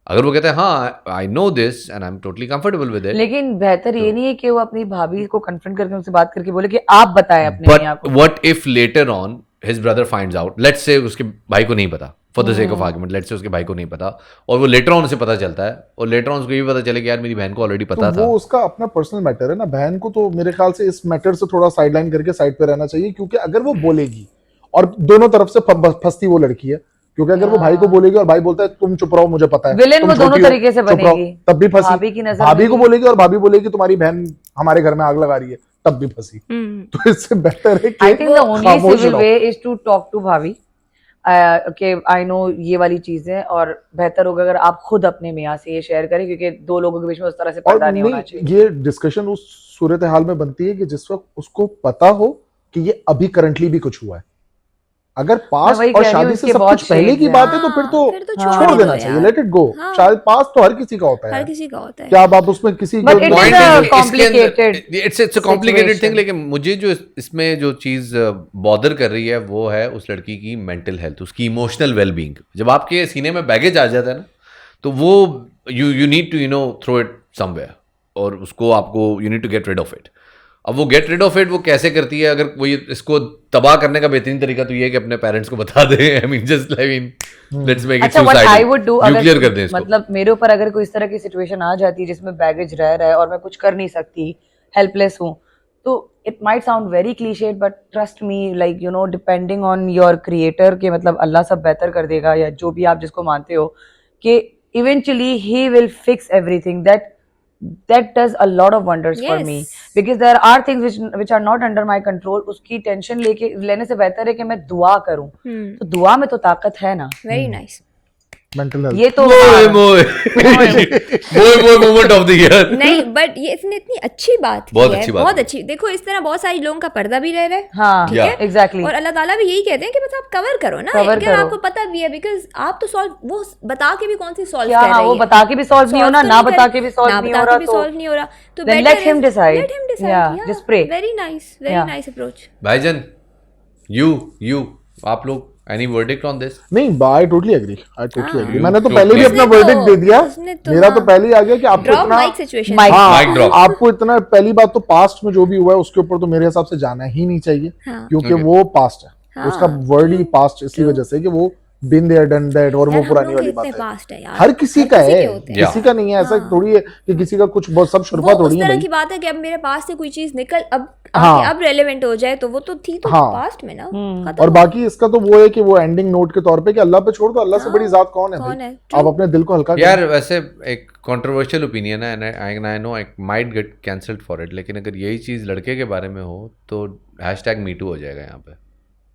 अगर वो कहते हैं हाँ I know this and I am totally comfortable with it, लेकिन बेहतर ये नहीं है कि वो अपनी भाभी को कन्फ्रंट करके उनसे बात करके बोले कि आप बताएं अपने मियां बट को। What if later on his brother finds out, let's say उसके भाई को नहीं पता, for the sake of argument, let's say उसके भाई को नहीं पता और वो लेटर ऑन उसे पता चलता है और लेटर ऑन उसको ये भी पता चले कि यार मेरी बहन को ऑलरेडी पता तो था। वो उसका अपना पर्सनल मैटर है ना। बहन को तो मेरे ख्याल से इस मैटर से थोड़ा साइडलाइन करके साइड पे रहना चाहिए, क्योंकि अगर वो बोलेगी और दोनों तरफ से फंसती वो लड़की है, क्योंकि अगर वो भाई को बोलेगी और भाई बोलता है तुम चुप रहो मुझे पता है, विलेन तुम वो दोनों छोटी हो, तरीके से चुप रहो, बनेगी। तब भी फंसी। भाभी की नजर भाभी में को भी। बोलेगी और भाभी बोलेगी तुम्हारी बहन हमारे घर में आग लगा रही है, तब भी फंसी। तो इससे बेहतर है आई कि थिंक द ओनली खामोश सिविल रहो। Way is to talk to भाभी कि आई नो ये वाली चीजें, और बेहतर होगा अगर आप खुद अपने मियाँ से ये शेयर करें, क्योंकि दो लोगों के बीच में उस तरह से और पर्दा नहीं होना चाहिए। ये डिस्कशन उस सूरत हाल में बनती है कि जिस वक्त उसको पता हो कि ये अभी करंटली भी कुछ हुआ है। अगर पास्ट वही और कह रही हूँ, शादी से इसके सब बहुत कुछ पहले की shades बात है हैं। तो फिर फिर तो तो छोड़ छोड़ दो देना यार। चाहिए, लेट इट गो। हाँ। शायद पास्ट तो हर किसी का होता है हर यार। किसी का होता है। क्या आप उसमें किसी But जो it is Point a is, इसके complicated अंदर it's a complicated thing, situation. लेकिन मुझे जो इसमें जो चीज बॉदर कर रही है वो है उस लड़की की मेंटल हेल्थ, उसकी इमोशनल वेलबींग। जब आपके सीने में बैगेज आ जाता है ना, तो वो you need to throw it somewhere, और उसको आपको you need to get rid of it. अब वो गेट रिड ऑफ इट वो कैसे करती है? अगर वो इसको तबाह करने का बेहतरीन तरीका तो ये है कि अपने पेरेंट्स को बता दे। I mean just let's make it अच्छा, what I would do, nuclear अगर कर दें इसको। मतलब मेरे ऊपर अगर कोई इस तरह की सिचुएशन आ जाती है जिसमें बैगेज रह रहा है और मैं कुछ कर नहीं सकती, हेल्पलेस हूँ, तो it might sound very clichéd, but trust me, like you know, depending on your creator के मतलब अल्लाह सब बेहतर कर देगा, या जो भी आप जिसको मानते हो, कि eventually he will fix everything. that does a lot of wonders for me, Yes. because there are things which are not under my control. उसकी टेंशन लेने से बेहतर है कि मैं दुआ करूं। तो दुआ में तो ताकत है ना। Very nice. Mental health. ये तो मोए मोमेंट ऑफ द ईयर। नहीं, बट ये इसने इतनी अच्छी बात की बहुत है, अच्छी बात बहुत है। अच्छी। देखो इस तरह बहुत सारे लोगों का पर्दा भी रह रहा है। हाँ, ठीक है? एग्जैक्टली। और अल्लाह ताला भी यही कहते हैं कि बस आप कवर करो ना, Cover अगर करो। आपको पता भी है, बिकॉज आप तो सॉल्व, वो बता के भी कौन सी सॉल्व क्या कर रही वो है? बता के भी सॉल्व नहीं Solve होना, तो ना नहीं बता कर- के भी सॉल्व ना नहीं बता हो के रहा, भी तो solve नहीं हो रहा, तो then better let him is- decide. let him decide, Yeah, yeah. just pray. Very nice, Yeah. very nice approach. भाईजान, you आप लोग एनी वर्डिक्ट ऑन दिस? नहीं, I totally agree, I totally agree. You मैंने तो too, पहले भी please. अपना उसने तो- वर्डिक्ट दे दिया। उसने तो, मेरा तो हाँ। पहले ही आ गया कि आपको Drop इतना mic situation. Mic. Mic drop. आपको इतना, पहली बात तो पास्ट में जो भी हुआ है उसके ऊपर तो मेरे हिसाब से जाना ही नहीं चाहिए, हाँ। क्योंकि Okay. वो पास्ट है। हाँ, उसका वर्ड ही पास्ट इसी वजह से कि वो बिन देयर डन दैट, और वो यार, हम पुरानी लोग वाली के बात इतने है। past है यार। हर किसी का है, के होते हैं। किसी का नहीं है। ऐसा थोड़ी है कि किसी का कुछ बहुत सब शुरुआत वो थोड़ी उस है तरह भाई। की बात है कि अब मेरे पास से कोई चीज निकल अब हाँ। अब रेलेवेंट हो जाए, तो वो तो थी तो हाँ। पास्ट में ना, खत्म और हो बाकी इसका तो वो है कि वो एंडिंग नोट के तौर पे कि अल्लाह पे छोड़ दो, अल्लाह से बड़ी जात कौन है कौन भाई? है? आप अपने दिल को हल्का यार वैसे एक कंट्रोवर्शियल ओपिनियन है, and I know I might get cancelled for it, लेकिन अगर यही चीज लड़के के बारे में हो तो #MeToo हो जाएगा यहाँ पे।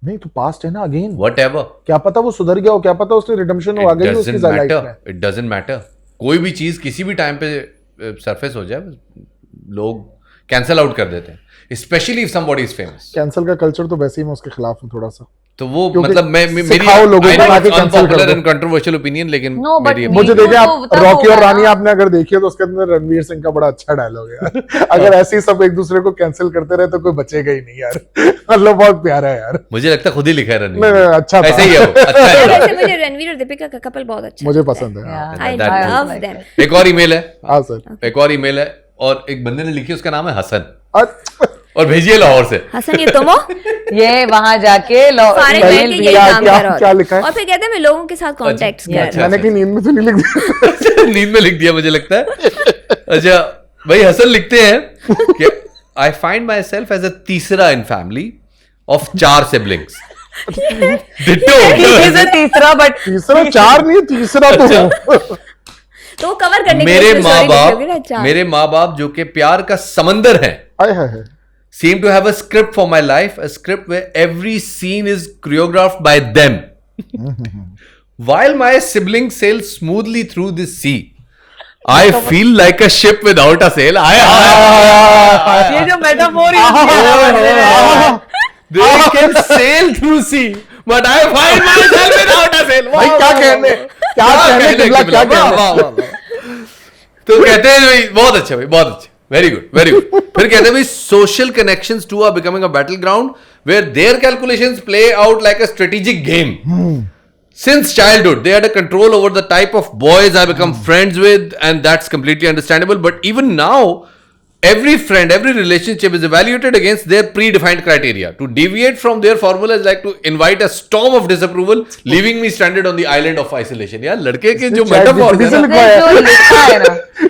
नहीं तो पास्ट है ना, अगेन Whatever. क्या पता वो सुधर गया हो, क्या पता उसने रिडेम्पशन हो आ गई हो उसकी doesn't लाइफ matter. में। It doesn't matter. कोई भी चीज किसी भी टाइम पे सरफेस हो जाए, लोग कैंसल आउट कर देते हैं, specially if somebody is famous. Cancel का कल्चर तो वैसे ही मैं उसके खिलाफ हूँ थोड़ा सा। तो वो क्योंकि मतलब मेरी सिखाओ लोगों को आके cancel कर अनपॉपुलर दो। एंड कंट्रोवर्शियल ओपिनियन, लेकिन No, but मेरी मुझे तो देखे आप तब रॉकी और होगा रानी ना। आपने अगर देखी है तो उसके अंदर रणवीर सिंह का बड़ा अच्छा डायलॉग है यार। अगर ऐसे ही सब एक दूसरे को कैंसिल करते रहे तो कोई बचेगा ही नहीं यार। मतलब बहुत प्यारा है यार। मुझे लगता है खुद ही लिखा है नहीं, रणवीर। अच्छा था। ऐसे ही है वो, अच्छा यार, है। वैसे मुझे रणवीर और दीपिका का कपल बहुत अच्छा मुझे लगता पसंद है। Yeah. I That too. Love like them. एक और ईमेल है, हाँ सर। एक और ईमेल है, और एक बंदे ने लिखी, उसका नाम है हसन, अच्छा, और भेजिए लाहौर से। हसन, ये तुम हो? ये वहां जाके सारे पहले बैठ के यही क्या- काम क्या- करो, क्या लिखा है? और फिर कहते हैं मैं लोगों के साथ कॉन्टेक्ट कर अच्छा। मैंने कहीं नींद में तो नहीं लिख दिया। नींद में लिख दिया मुझे लगता है। अच्छा भाई, हसन लिखते हैं कि I find myself as a तीसरा इन फैमिली ऑफ 4 सिबलिंग्स। तीसरा, बट तीसरा 4 नहीं, तीसरा तो हूँ। तो कवर करने के मेरे लिए माँ story लिखी होगी ना, बाप चार। मेरे माँ बाप जो कि प्यार का समंदर है, आए हाय हाय। seem to have a script for my life, a script where every scene is choreographed by them. While my siblings sail smoothly through this sea, I feel like a ship without a sail. ये जो metaphor They can sail through sea, but I find myself without a sail. भाई क्या कहने, क्या कहने, किबला क्या कहने। तो कहते हैं भाई बहुत अच्छा, भाई बहुत अच्छा, वेरी गुड वेरी गुड। फिर कहते हैं भाई social connections to are becoming a battleground where their calculations play out like a strategic game. Since childhood, they had a control over the type of boys I become friends with, and that's completely understandable. But even now, every friend, every relationship is evaluated against their predefined criteria. To deviate from their formula is like to invite a storm of disapproval, leaving me stranded on the island of isolation. यार लड़के के जो Chat metaphor GPT है से ना, लिखा है। जो लिखा है ना,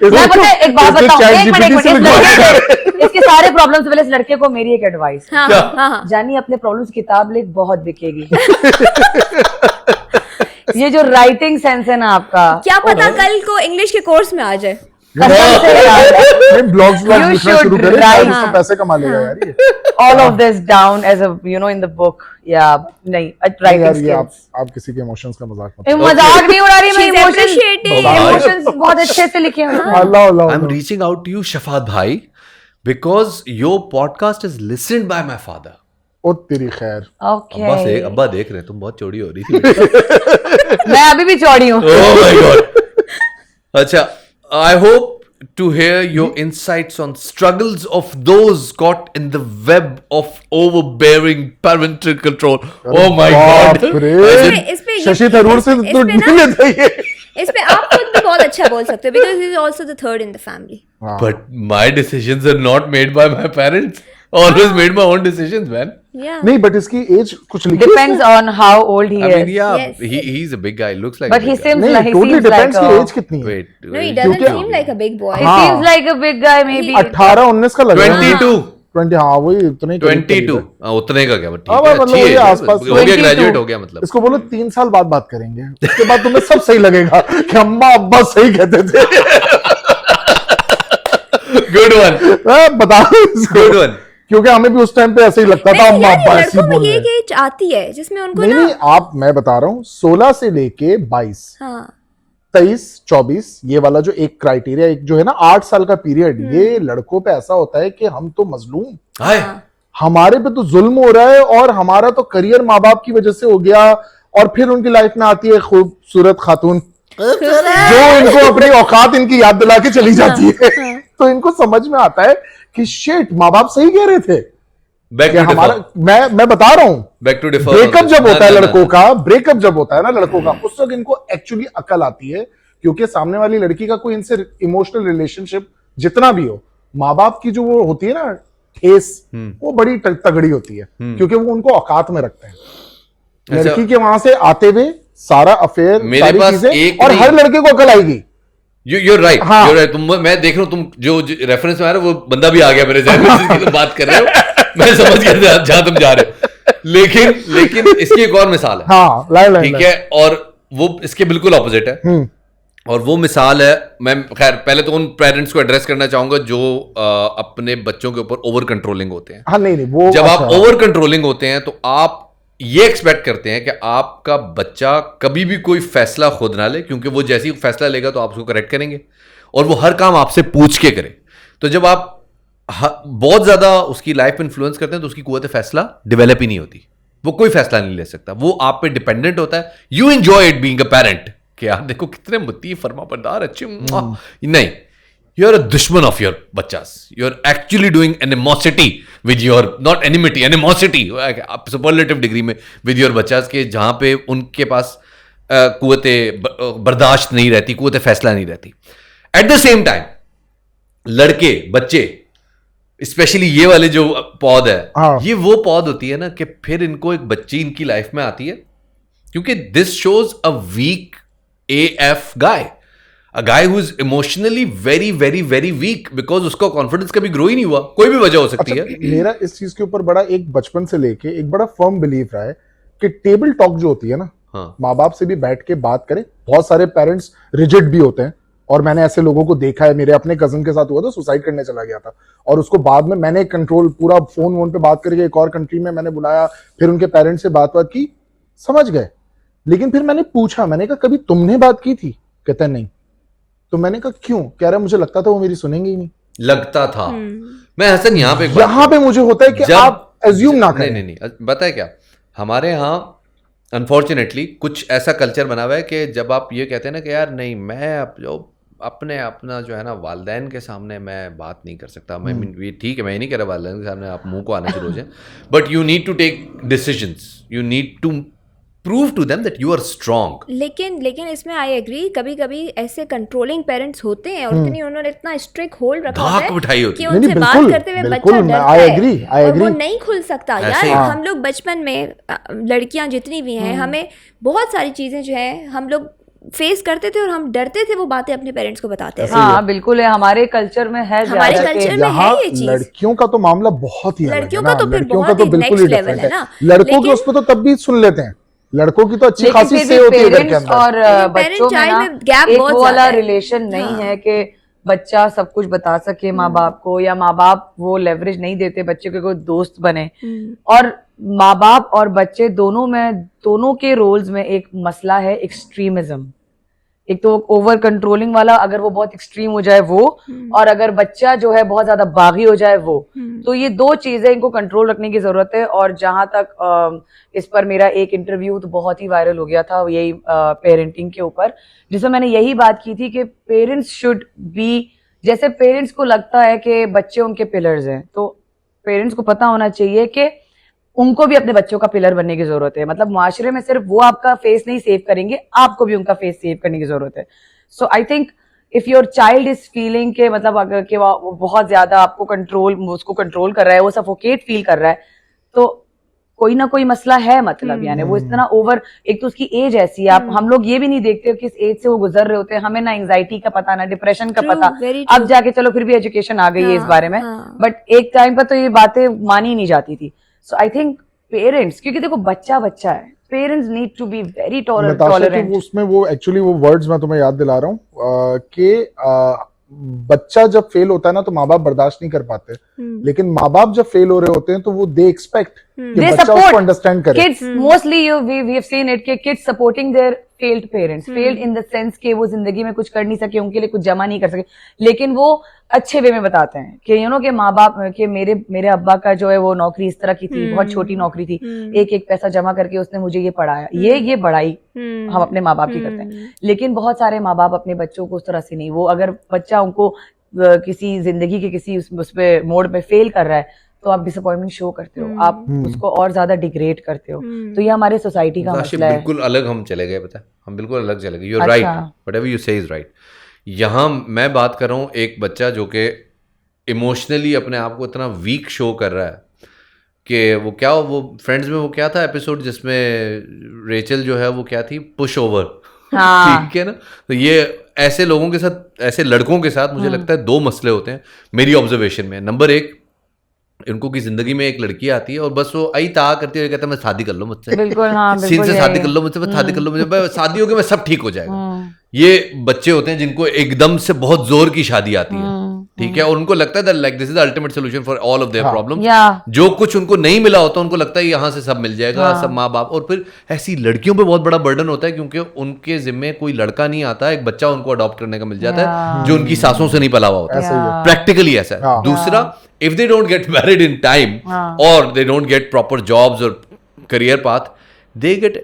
मैं पता है एक बात इसने बताऊं, Chat एक मिनट, GPT से इस लिखा है। लड़के के, इसके सारे प्रॉब्लम्स से पहले इस लड़के को मेरी एक एडवाइस है। हाँ क्या? हाँ हाँ। जानी अपने प्रॉब्लम्स किताब लिख, बहुत बिकेगी। ये जो राइटिंग सेंस है ना आपका, क्या पता कल को इंग्लिश के कोर्स में आ जाए। कसम से यार, नहीं ब्लॉग्स You लिखना should शुरू करें, write. उससे पैसे कमा लेगा यार ये। all of this down as a in the book. Yeah, नहीं नहीं writing यार ये skills. आप किसी के इमोशंस का मजाक मत ये मजाक नहीं उड़ा रही मैं, She's appreciating. इमोशंस बहुत अच्छे से लिखे हैं उसमें। अल्लाह अल्लाह I'm reaching out to you, Shafat bhai, because your podcast is listened by my father. ओ तेरी खैर। Okay. अब्बा देख रहे हैं, तुम बहुत चौड़ी हो रही थी। मैं अभी भी चौड़ी हूँ। Oh my god. अच्छा, I hope to hear your insights on struggles of those caught in the web of overbearing parental control. Oh my god. बाप रे। इस पे शशि थरूर से इस तो पे ना- नहीं लेता ये। इस पे आप खुद भी बहुत अच्छा बोल सकते हो because he is also the third in the family. But my decisions are not made by my parents. Always made my own decisions, man. Yeah. नहीं बट इसकी एज कुछ लिखी है Depends on how old he I mean, is. yeah, Yes. he's a big guy. Looks like But a he big guy. seems नहीं like he totally seems like depends की a, as कितनी है। Wait, No, he wait. doesn't क्योंकि- seem like a big boy. he हाँ। seems like a big guy maybe. 18-19 का लग रहा है। 22. 20 हाँ वही उतने ही करीब 22. है। हाँ, उतने का क्या? ठीक हाँ, है, मतलब अच्छी ये है, आसपास हो गया, 22. ग्रेजुएट हो गया मतलब। इसको बोलो 3 साल बाद बात करेंगे, उसके बाद तुम्हें सब सही लगेगा कि अम्मा अब्बा सही कहते थे। Good one. बता दो इसको। Good one. क्योंकि हमें भी उस टाइम पे ऐसे ही लगता था नहीं अम्मा यार, अब्बा ऐसे ही लड़कों में बोल ये रहे हैं। एज आती है जिसमें उनको नहीं ना नहीं आप मैं बता रहा हूँ 16 से लेके 22 हाँ 23 24 ये वाला जो एक क्राइटेरिया एक जो है ना 8 साल का पीरियड ये लड़कों पे ऐसा होता है कि हम तो मजलूम हाय। हमारे पे तो जुल्म हो रहा है और हमारा तो करियर माँ बाप की वजह से हो गया और फिर उनकी लाइफ में आती है खूबसूरत खातून जो इनको अपनी औकात इनकी याद दिला के चली जाती है तो इनको समझ में आता है कि शिट माँ बाप सही कह रहे थे Back कि to हमारा defer. मैं बता रहा हूँ Back to defer. ब्रेकअप जब होता है ना, ना, लड़कों ना। का ब्रेकअप जब होता है ना लड़कों का उस वक्त इनको एक्चुअली अकल आती है क्योंकि सामने वाली लड़की का कोई इनसे इमोशनल रिलेशनशिप जितना भी हो माँ बाप की जो वो होती है ना ठेस वो बड़ी तगड़ी होती है क्योंकि वो उनको औकात में रखते हैं अच्छा। लड़की के वहां से आते हुए सारा अफेयर मेरे सारी पास चीजें एक और नहीं- हर लड़के को अकल आएगी You're right. हाँ। You're right. मैं देख रहा हूँ तुम जो रेफरेंस में आ रहे हो वो बंदा भी आ गया मेरे जहन में जिसकी तुम बात कर रहे हो मैं समझ गया जहां तुम जा रहे हो लेकिन इसकी एक और मिसाल है हाँ लाइन ठीक है और वो इसके बिल्कुल ऑपोजिट है और वो मिसाल है मैं खैर पहले तो उन पेरेंट्स को एड्रेस करना चाहूंगा जो अपने बच्चों के ऊपर ओवर कंट्रोलिंग होते हैं हाँ नहीं वो जब आप अच्छा। ओवर कंट्रोलिंग होते हैं तो आप ये एक्सपेक्ट करते हैं कि आपका बच्चा कभी भी कोई फैसला खुद ना ले क्योंकि वो जैसे ही फैसला लेगा तो आप उसको करेक्ट करेंगे और वो हर काम आपसे पूछ के करे तो जब आप बहुत ज्यादा उसकी लाइफ इन्फ्लुएंस करते हैं तो उसकी कुव्वत फैसला डेवलप ही नहीं होती वो कोई फैसला नहीं ले सकता वो आप पे डिपेंडेंट होता है you enjoy it being a parent कि यार देखो कितने मुत्ती फरमा बरदार अच्छे नहीं यू आर अ दुश्मन ऑफ योर बच्चास you are actually doing animosity with your not enmity animosity superlative degree में विद योर बच्चास के जहां पे उनके पास कुव्वत बर्दाश्त नहीं रहती कुव्वत फैसला नहीं रहती एट द सेम टाइम लड़के बच्चे स्पेशली ये वाले जो पौध है हाँ। ये वो पौध होती है ना कि फिर इनको एक बच्ची इनकी लाइफ में आती है क्योंकि this shows a weak AF guy a guy who is emotionally very very very weak because उसका कॉन्फिडेंस कभी ग्रो ही नहीं हुआ कोई भी वजह हो सकती अच्छा, है मेरा इस चीज के ऊपर बड़ा एक बचपन से लेके एक बड़ा फर्म बिलीफ रहा है कि टेबल टॉक जो होती है ना हाँ। माँ बाप से भी बैठ के बात करें बहुत सारे पेरेंट्स रिजिड भी होते हैं और मैंने ऐसे लोगों को देखा है मेरे अपने कजन के साथ हुआ था सुसाइड करने चला गया था और उसको बाद में मैंने कंट्रोल पूरा फोन पे बात करके एक और कंट्री में मैंने बुलाया फिर उनके पेरेंट्स से बात की समझ गए लेकिन फिर मैंने पूछा मैंने कहा कभी तुमने बात की थी कहता नहीं तो मैंने कहा क्यों कह रहा मुझे लगता था वो मेरी सुनेंगे ही नहीं लगता था मैं हसन यहाँ पे एक बात यहाँ पे मुझे होता है कि जब- आप एज्यूम ना करें नहीं बताए क्या हमारे यहाँ अनफॉर्चुनेटली कुछ ऐसा कल्चर बना हुआ है कि जब आप ये कहते हैं ना कि यार नहीं मैं अपना जो है ना वालदैन के सामने मैं बात नहीं कर सकता मैं ये ठीक है मैं ये नहीं कह रहा वालदैन के सामने आप मुंह को आने शुरू हो जाए but you need to take decisions you need to prove to them that you are strong लेकिन इसमें आई एग्री कभी कभी ऐसे कंट्रोलिंग पेरेंट्स होते हैं और इतनी उन्होंने इतना स्ट्रिक्ट होल्ड रखा होता धाक बिठाई है होती कि है। नहीं, उनसे बात बिल्कुल, करते हुए बिल्कुल, बच्चा मैं- डरता I है agree, I और वो agree। नहीं खुल सकता ऐसे यार ही। हम लोग बचपन में लड़कियां जितनी भी हैं हमें बहुत सारी चीजें जो है हम लोग फेस करते थे और हम डरते थे वो बातें अपने पेरेंट्स को बताते थे हाँ बिल्कुल है हमारे कल्चर में है हमारे ज्यादा culture कि- में है यहाँ ये चीज। लड़कियों का तो मामला बहुत ही अलग है लड़कियों ना, का तो फिर लड़कियों बहुत का तो ही बिल्कुल ही next level different है ना। लड़कों के लेकिन- उसमें तो तब भी सुन लेते हैं लड़कों की तो अच्छी लेकिन खासी फिर से भी होती है घर के पेरेंट्स अंदर और लेकिन बच्चों में parent-child ना में gap एक बहुत वो वाला ज्यादा है। रिलेशन नहीं हाँ। है कि बच्चा सब कुछ बता सके माँ बाप को, या माँ बाप वो लेवरेज नहीं देते बच्चे को कोई दोस्त बने। और माँ बाप और बच्चे दोनों के रोल्स में एक मसला है एक्सट्रीमिज्म। एक तो ओवर कंट्रोलिंग वाला, अगर वो बहुत एक्सट्रीम हो जाए वो, और अगर बच्चा जो है बहुत ज्यादा बागी हो जाए वो। तो ये दो चीजें इनको कंट्रोल रखने की जरूरत है। और जहां तक इस पर मेरा एक इंटरव्यू तो बहुत ही वायरल हो गया था, यही पेरेंटिंग के ऊपर, जिसमें मैंने यही बात की थी कि पेरेंट्स शुड बी, जैसे पेरेंट्स को लगता है कि बच्चे उनके पिलर्स हैं, तो पेरेंट्स को पता होना चाहिए कि उनको भी अपने बच्चों का पिलर बनने की जरूरत है। मतलब मुआशरे में सिर्फ वो आपका फेस नहीं सेव करेंगे, आपको भी उनका फेस सेव करने की जरूरत है। So I think if your child is feeling के मतलब अगर कि वो बहुत ज्यादा आपको उसको कंट्रोल कर रहा है, वो सफोकेट फील कर रहा है, तो कोई ना कोई मसला है। मतलब यानी वो इतना ओवर, एक तो उसकी एज ऐसी है, हम लोग ये भी नहीं देखते किस एज से वो गुजर रहे होते हैं। हमें ना एंजाइटी का पता, ना डिप्रेशन का पता। अब जाके चलो फिर भी एजुकेशन आ गई है इस बारे में, बट एक टाइम पर तो ये बातें मानी नहीं जाती थी। सो आई थिंक पेरेंट्स, क्योंकि देखो बच्चा है, parents need to be very tolerant. उसमें वो एक्चुअली वो वर्ड्स मैं तुम्हें याद दिला रहा हूँ कि बच्चा जब फेल होता है ना तो माँ बाप बर्दाश्त नहीं कर पाते, लेकिन माँ बाप जब फेल हो रहे होते हैं तो वो दे एक्सपेक्ट कि बच्चा उसको अंडरस्टैंड करे। Kids mostly we have seen it कि kids supporting their failed parents, failed in the sense कि वो जिंदगी में कुछ कर नहीं सके, उनके लिए कुछ जमा नहीं कर सके, लेकिन वो अच्छे वे में बताते हैं कि यू नो कि माँ बाप के मेरे अब्बा का जो है वो नौकरी इस तरह की थी, बहुत छोटी नौकरी थी, एक पैसा जमा करके उसने मुझे ये पढ़ाया। ये बड़ाई हम अपने माँ बाप की करते हैं, लेकिन बहुत सारे माँ बाप अपने बच्चों को उस तरह से नहीं। वो अगर बच्चा उनको किसी जिंदगी के किसी उस पे मोड पे फेल कर रहा है तो आप डिसअपॉइंटमेंट शो करते हो, आप उसको और ज्यादा डिग्रेड करते हो। तो ये हमारे सोसाइटी का मसला है। बिल्कुल अलग हम चले गए, पता है, हम बिल्कुल अलग चले गए। You are right, whatever you say is right. यहाँ मैं बात कर रहा हूँ एक बच्चा जो कि इमोशनली अपने आप को इतना वीक शो कर रहा है कि वो फ्रेंड्स में वो क्या था एपिसोड जिसमें रेचल जो है वो क्या थी, पुश ओवर। ठीक है ना। तो ये ऐसे लोगों के साथ, ऐसे लड़कों के साथ मुझे लगता है दो मसले होते हैं मेरी ऑब्जर्वेशन में। नंबर एक, इनको की जिंदगी में एक लड़की आती है और बस वो आई ता करती है, कहता है मैं शादी कर लो मुझसे, बिल्कुल सीन से शादी कर लो मुझसे, शादी कर लो मुझे, शादी होगी मैं सब ठीक हो जाएगा। ये बच्चे होते हैं जिनको एकदम से बहुत जोर की शादी आती है, ठीक है, और उनको लगता है like this is the ultimate solution for all of their problems. जो कुछ उनको नहीं मिला होता उनको लगता है यहाँ से सब मिल जाएगा, सब माँ बाप। और फिर ऐसी लड़कियों पे बहुत बड़ा बर्डन होता है क्योंकि उनके जिम्मे कोई लड़का नहीं आता, एक बच्चा उनको अडॉप्ट करने का मिल जाता है जो उनकी सासों से नहीं पला हुआ होता है। प्रैक्टिकली ऐसा है। दूसरा, if they don't get married in time or they don't get proper jobs or career path, they get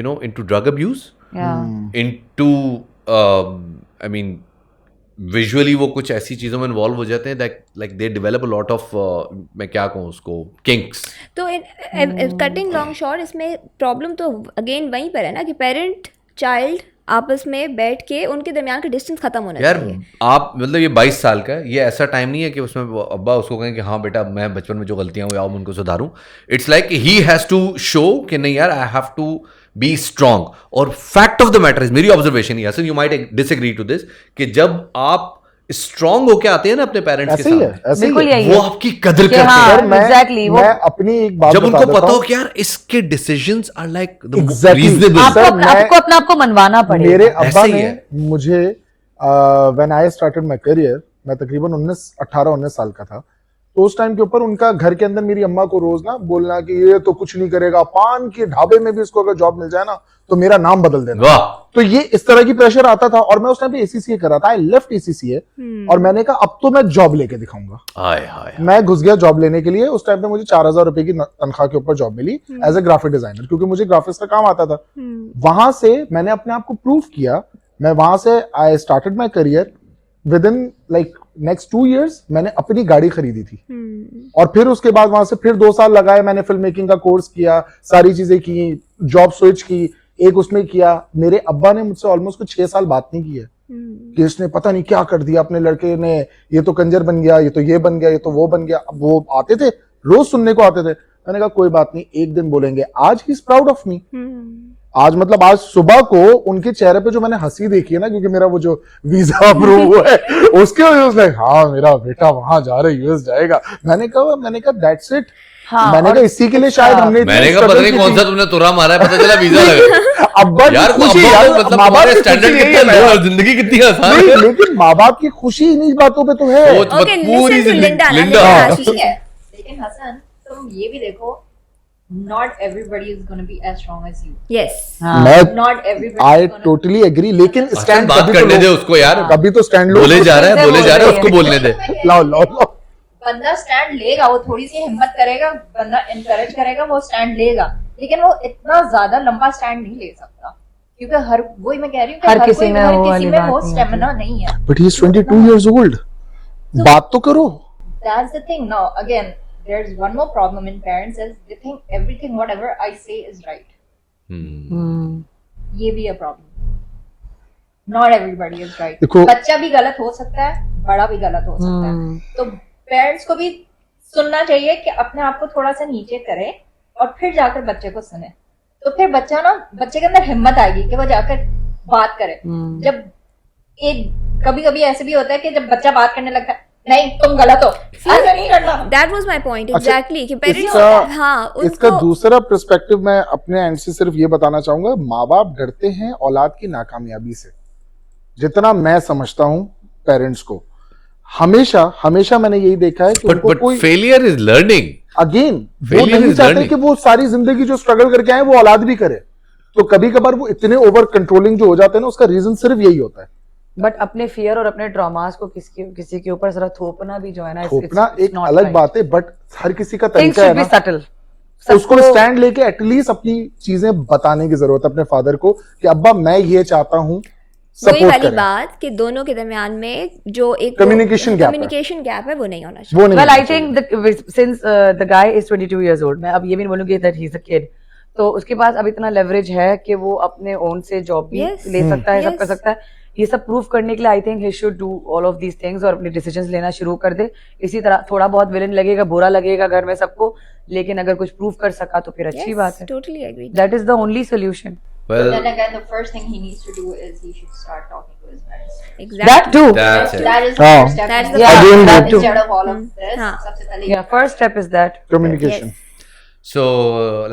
into drug abuse, into I mean visually वो कुछ ऐसी चीजों में इन्वॉल्व हो जाते हैं like they develop a lot of मैं क्या कहूँ उसको, kinks। तो कटिंग लॉन्ग शॉर्ट इसमें प्रॉब्लम तो अगेन वहीं पर है ना कि पेरेंट चाइल्ड आपस में बैठ के उनके दरमियान का डिस्टेंस खत्म होना चाहिए। यार आप मतलब ये 22 साल का है, ये ऐसा टाइम नहीं है कि उसमें अब्बा उसको कहें कि हाँ बेटा मैं बचपन में जो गलतियां हुई आओ मैं उनको सुधारूं। It's like he has to show कि नहीं यार I have to be strong. और fact of the matter is, मेरी ऑब्जर्वेशन यार, you might disagree to this, कि जब आप स्ट्रांग होके आते हैं ना अपने पेरेंट्स के सामने, वो आपकी कदर करते हैं। मैं अपनी एक बात जब उनको पता हो कि यार इसके डिसीजंस आर लाइक रीजनेबल, आपको अपने आप को मनवाना पड़ेगा। मेरे अब्बा ने मुझे when I started my career, मैं तकरीबन 18-19 साल का था, तो उस टाइम के ऊपर उनका घर के अंदर मेरी अम्मा को रोज ना बोलना कि ये तो कुछ नहीं करेगा, पान के ढाबे में भी इसको अगर जॉब मिल जाए ना तो मेरा नाम बदल देना। तो ये इस तरह की प्रेशर आता था। और मैं उस टाइम पे ACCA कर रहा था, आई लेफ्ट ACCA और मैंने कहा अब तो मैं जॉब लेके दिखाऊंगा। मैं घुस गया जॉब लेने के लिए। उस टाइम पे मुझे 4000 रुपए की तनख्वाह के ऊपर जॉब मिली एज ए ग्राफिक डिजाइनर, क्योंकि मुझे ग्राफिक्स का काम आता था। वहां से मैंने अपने आप को प्रूव किया। मैं वहां से I started my career. With in like next 2 years मैंने अपनी गाड़ी खरीदी थी। और फिर उसके बाद वहां से फिर 2 साल लगाए, मैंने फिल्म मेकिंग का कोर्स किया, सारी चीजें की, जॉब स्विच की, एक उसमें किया। मेरे अब्बा ने मुझसे ऑलमोस्ट 6 साल बात नहीं की है कि इसने पता नहीं क्या कर दिया अपने लड़के ने, ये तो कंजर बन गया, ये तो ये बन गया, ये तो वो बन गया। अब वो आते थे, रोज सुनने को आते थे। मैंने कहा कोई बात नहीं, एक दिन बोलेंगे। आज he is proud of me. आज मतलब आज सुबह को उनके चेहरे पे जो मैंने हंसी देखी है ना, क्योंकि मेरा वो जो वीजा अप्रूव हुआ है उसके वजह से हाँ मेरा बेटा वहां जा रहा है, US जाएगा। मैंने कहा दैट्स इट। हाँ, मैंने और- कहा इसी के लिए शायद हमने इतनी मैंने कहा पता struggle नहीं की कौन थी। सा तुमने तुरा मारा है, पता चला वीजा लगा। अब्बा यार की खुशी अब्बा यार, को मतलब माँ बाप हमारे की स्टैंडर्ड खुशी यही कितने है लो ना। और जिंदगी कितनी आसान नहीं, है। लेकिन माँ बाप की खुशी इन्हीं बातों पे तो है। वो तो Okay, पूरी listen to जिंदगी Linda, लिंडा Linda. हाँ। ठीक है, लेकिन हसन तुम ये भी देखो, not everybody is going to be as strong as you. Yes. हाँ, मैं Not everybody. I is gonna- totally agree, लेकिन अच्छा, स्टैंड बात कभी करने तो दे लो, उसको यार, कभी तो स्टैंड लो। बोले जा रहा है, बोल बोले जा रहा है, रही उसको है। बोलने दे। लाओ लाओ लाओ। बंदा स्टैंड लेगा, वो थोड़ी सी हिम्मत करेगा, बंदा इनकरेज करेगा, वो स्टैंड लेगा, लेकिन वो इतना ज्यादा लंबा स्टैंड नहीं ले सकता, क्योंकि हर वही मैं कह रही हूँ कि हर हर किसी कोई में हर वो किसी वाली में बात वो नहीं स्टेमिना नहीं है. But he is 22 years old, बात तो करो। That's the thing. Now again, there's one more problem in parents is they think everything whatever I say is right. ये भी है problem. Not everybody is right. देखो- बच्चा भी गलत हो सकता है, बड़ा भी गलत हो सकता है, तो पेरेंट्स को भी सुनना चाहिए कि अपने आप को थोड़ा सा नीचे करे और फिर जाकर बच्चे को सुने, तो फिर बच्चे के अंदर हिम्मत आएगी कि वो जाकर बात करे. जब एक कभी कभी ऐसे भी होता है कि जब बच्चा बात करने लगता है, नहीं तुम गलत हो, ऐसा नहीं करना. That was my point अच्छा, exactly कि पेरेंट्स इसका- हाँ इसका उनको दूसरा पर्सपेक्टिव मैं अपने एंड से सिर्फ ये बताना चाहूंगा, माँ बाप डरते हैं औलाद की नाकामयाबी से, जितना मैं समझता हूँ पेरेंट्स को हमेशा मैंने यही देखा है कि बट उनको कोई फेलियर इज लर्निंग। अगेन वो Failure नहीं is चाहते learning. कि वो सारी जिंदगी जो स्ट्रगल करके आए वो औलाद भी करे, तो कभी कभार वो इतने ओवर कंट्रोलिंग जो हो जाते हैं ना, उसका रीजन सिर्फ यही होता है। बट अपने फियर और अपने ट्रॉमास को किसी के ऊपर जरा थोपना भी जो है ना, थोपना एक अलग बात है, बट हर किसी का थिंग्स तरीका है शुड बी ना, सटल. उसको स्टैंड लेके एटलीस्ट अपनी चीजें बताने की जरूरत है अपने फादर को कि अब्बा मैं ये चाहता हूँ, वही सपोर्ट वाली करें। बात कि दोनों के दरमियान में जो एक Communication gap है। कम्युनिकेशन गैप है वो नहीं होना चाहिए. वो नहीं Well, होना I think since the guy is 22 years old, मैं अब ये भी नहीं बोलूंगी that he's a kid, तो उसके पास अब इतना लेवरेज है कि वो अपने ओन से जॉब भी Yes. ले सकता है, सब Yes. कर सकता है. ये सब प्रूव करने के लिए I think he should do all of these things और अपने डिसीजंस लेना शुरू कर दे. इसी तरह थोड़ा बहुत विलन लगेगा, बुरा लगेगा घर में सबको, लेकिन अगर कुछ प्रूव कर सका तो फिर अच्छी बात है. Totally agree. That is the only solution. Well, Then again, the first thing he needs to do is he should start talking to his parents. Exactly. That too. that's it. That is the हाँ. first step. That's in the his first life. step. Instead of all of this, हाँ. सबसे पहले या first step is that communication. So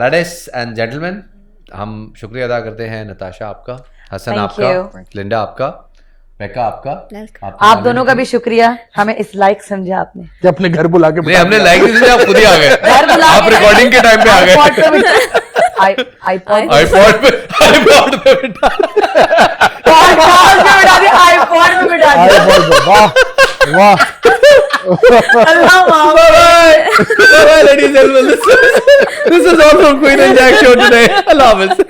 ladies and gentlemen, हम शुक्रिया अदा करते हैं नताशा आपका, हसन Thank आपका, you. लिंडा आपका, बेका आपका, Welcome. आपके आप मालिक दोनों का की। भी शुक्रिया, हमें इस लायक समझा आपने. कि अपने घर बुला के नहीं, हमने लाइक नहीं समझा, आप खुद ही आ गए, घर बुला आप के- रिकॉर्डिंग के टाइम पे आ iPod पे गए, बिठा- iPod आईपॉड पे बिठा podcast पे बिठा दिया, iPod पे बिठा दिया. वाह वाह अल्लाह माफ. Bye, ladies and gentlemen. This is all from Queen and Jack show today. Allah Hafiz.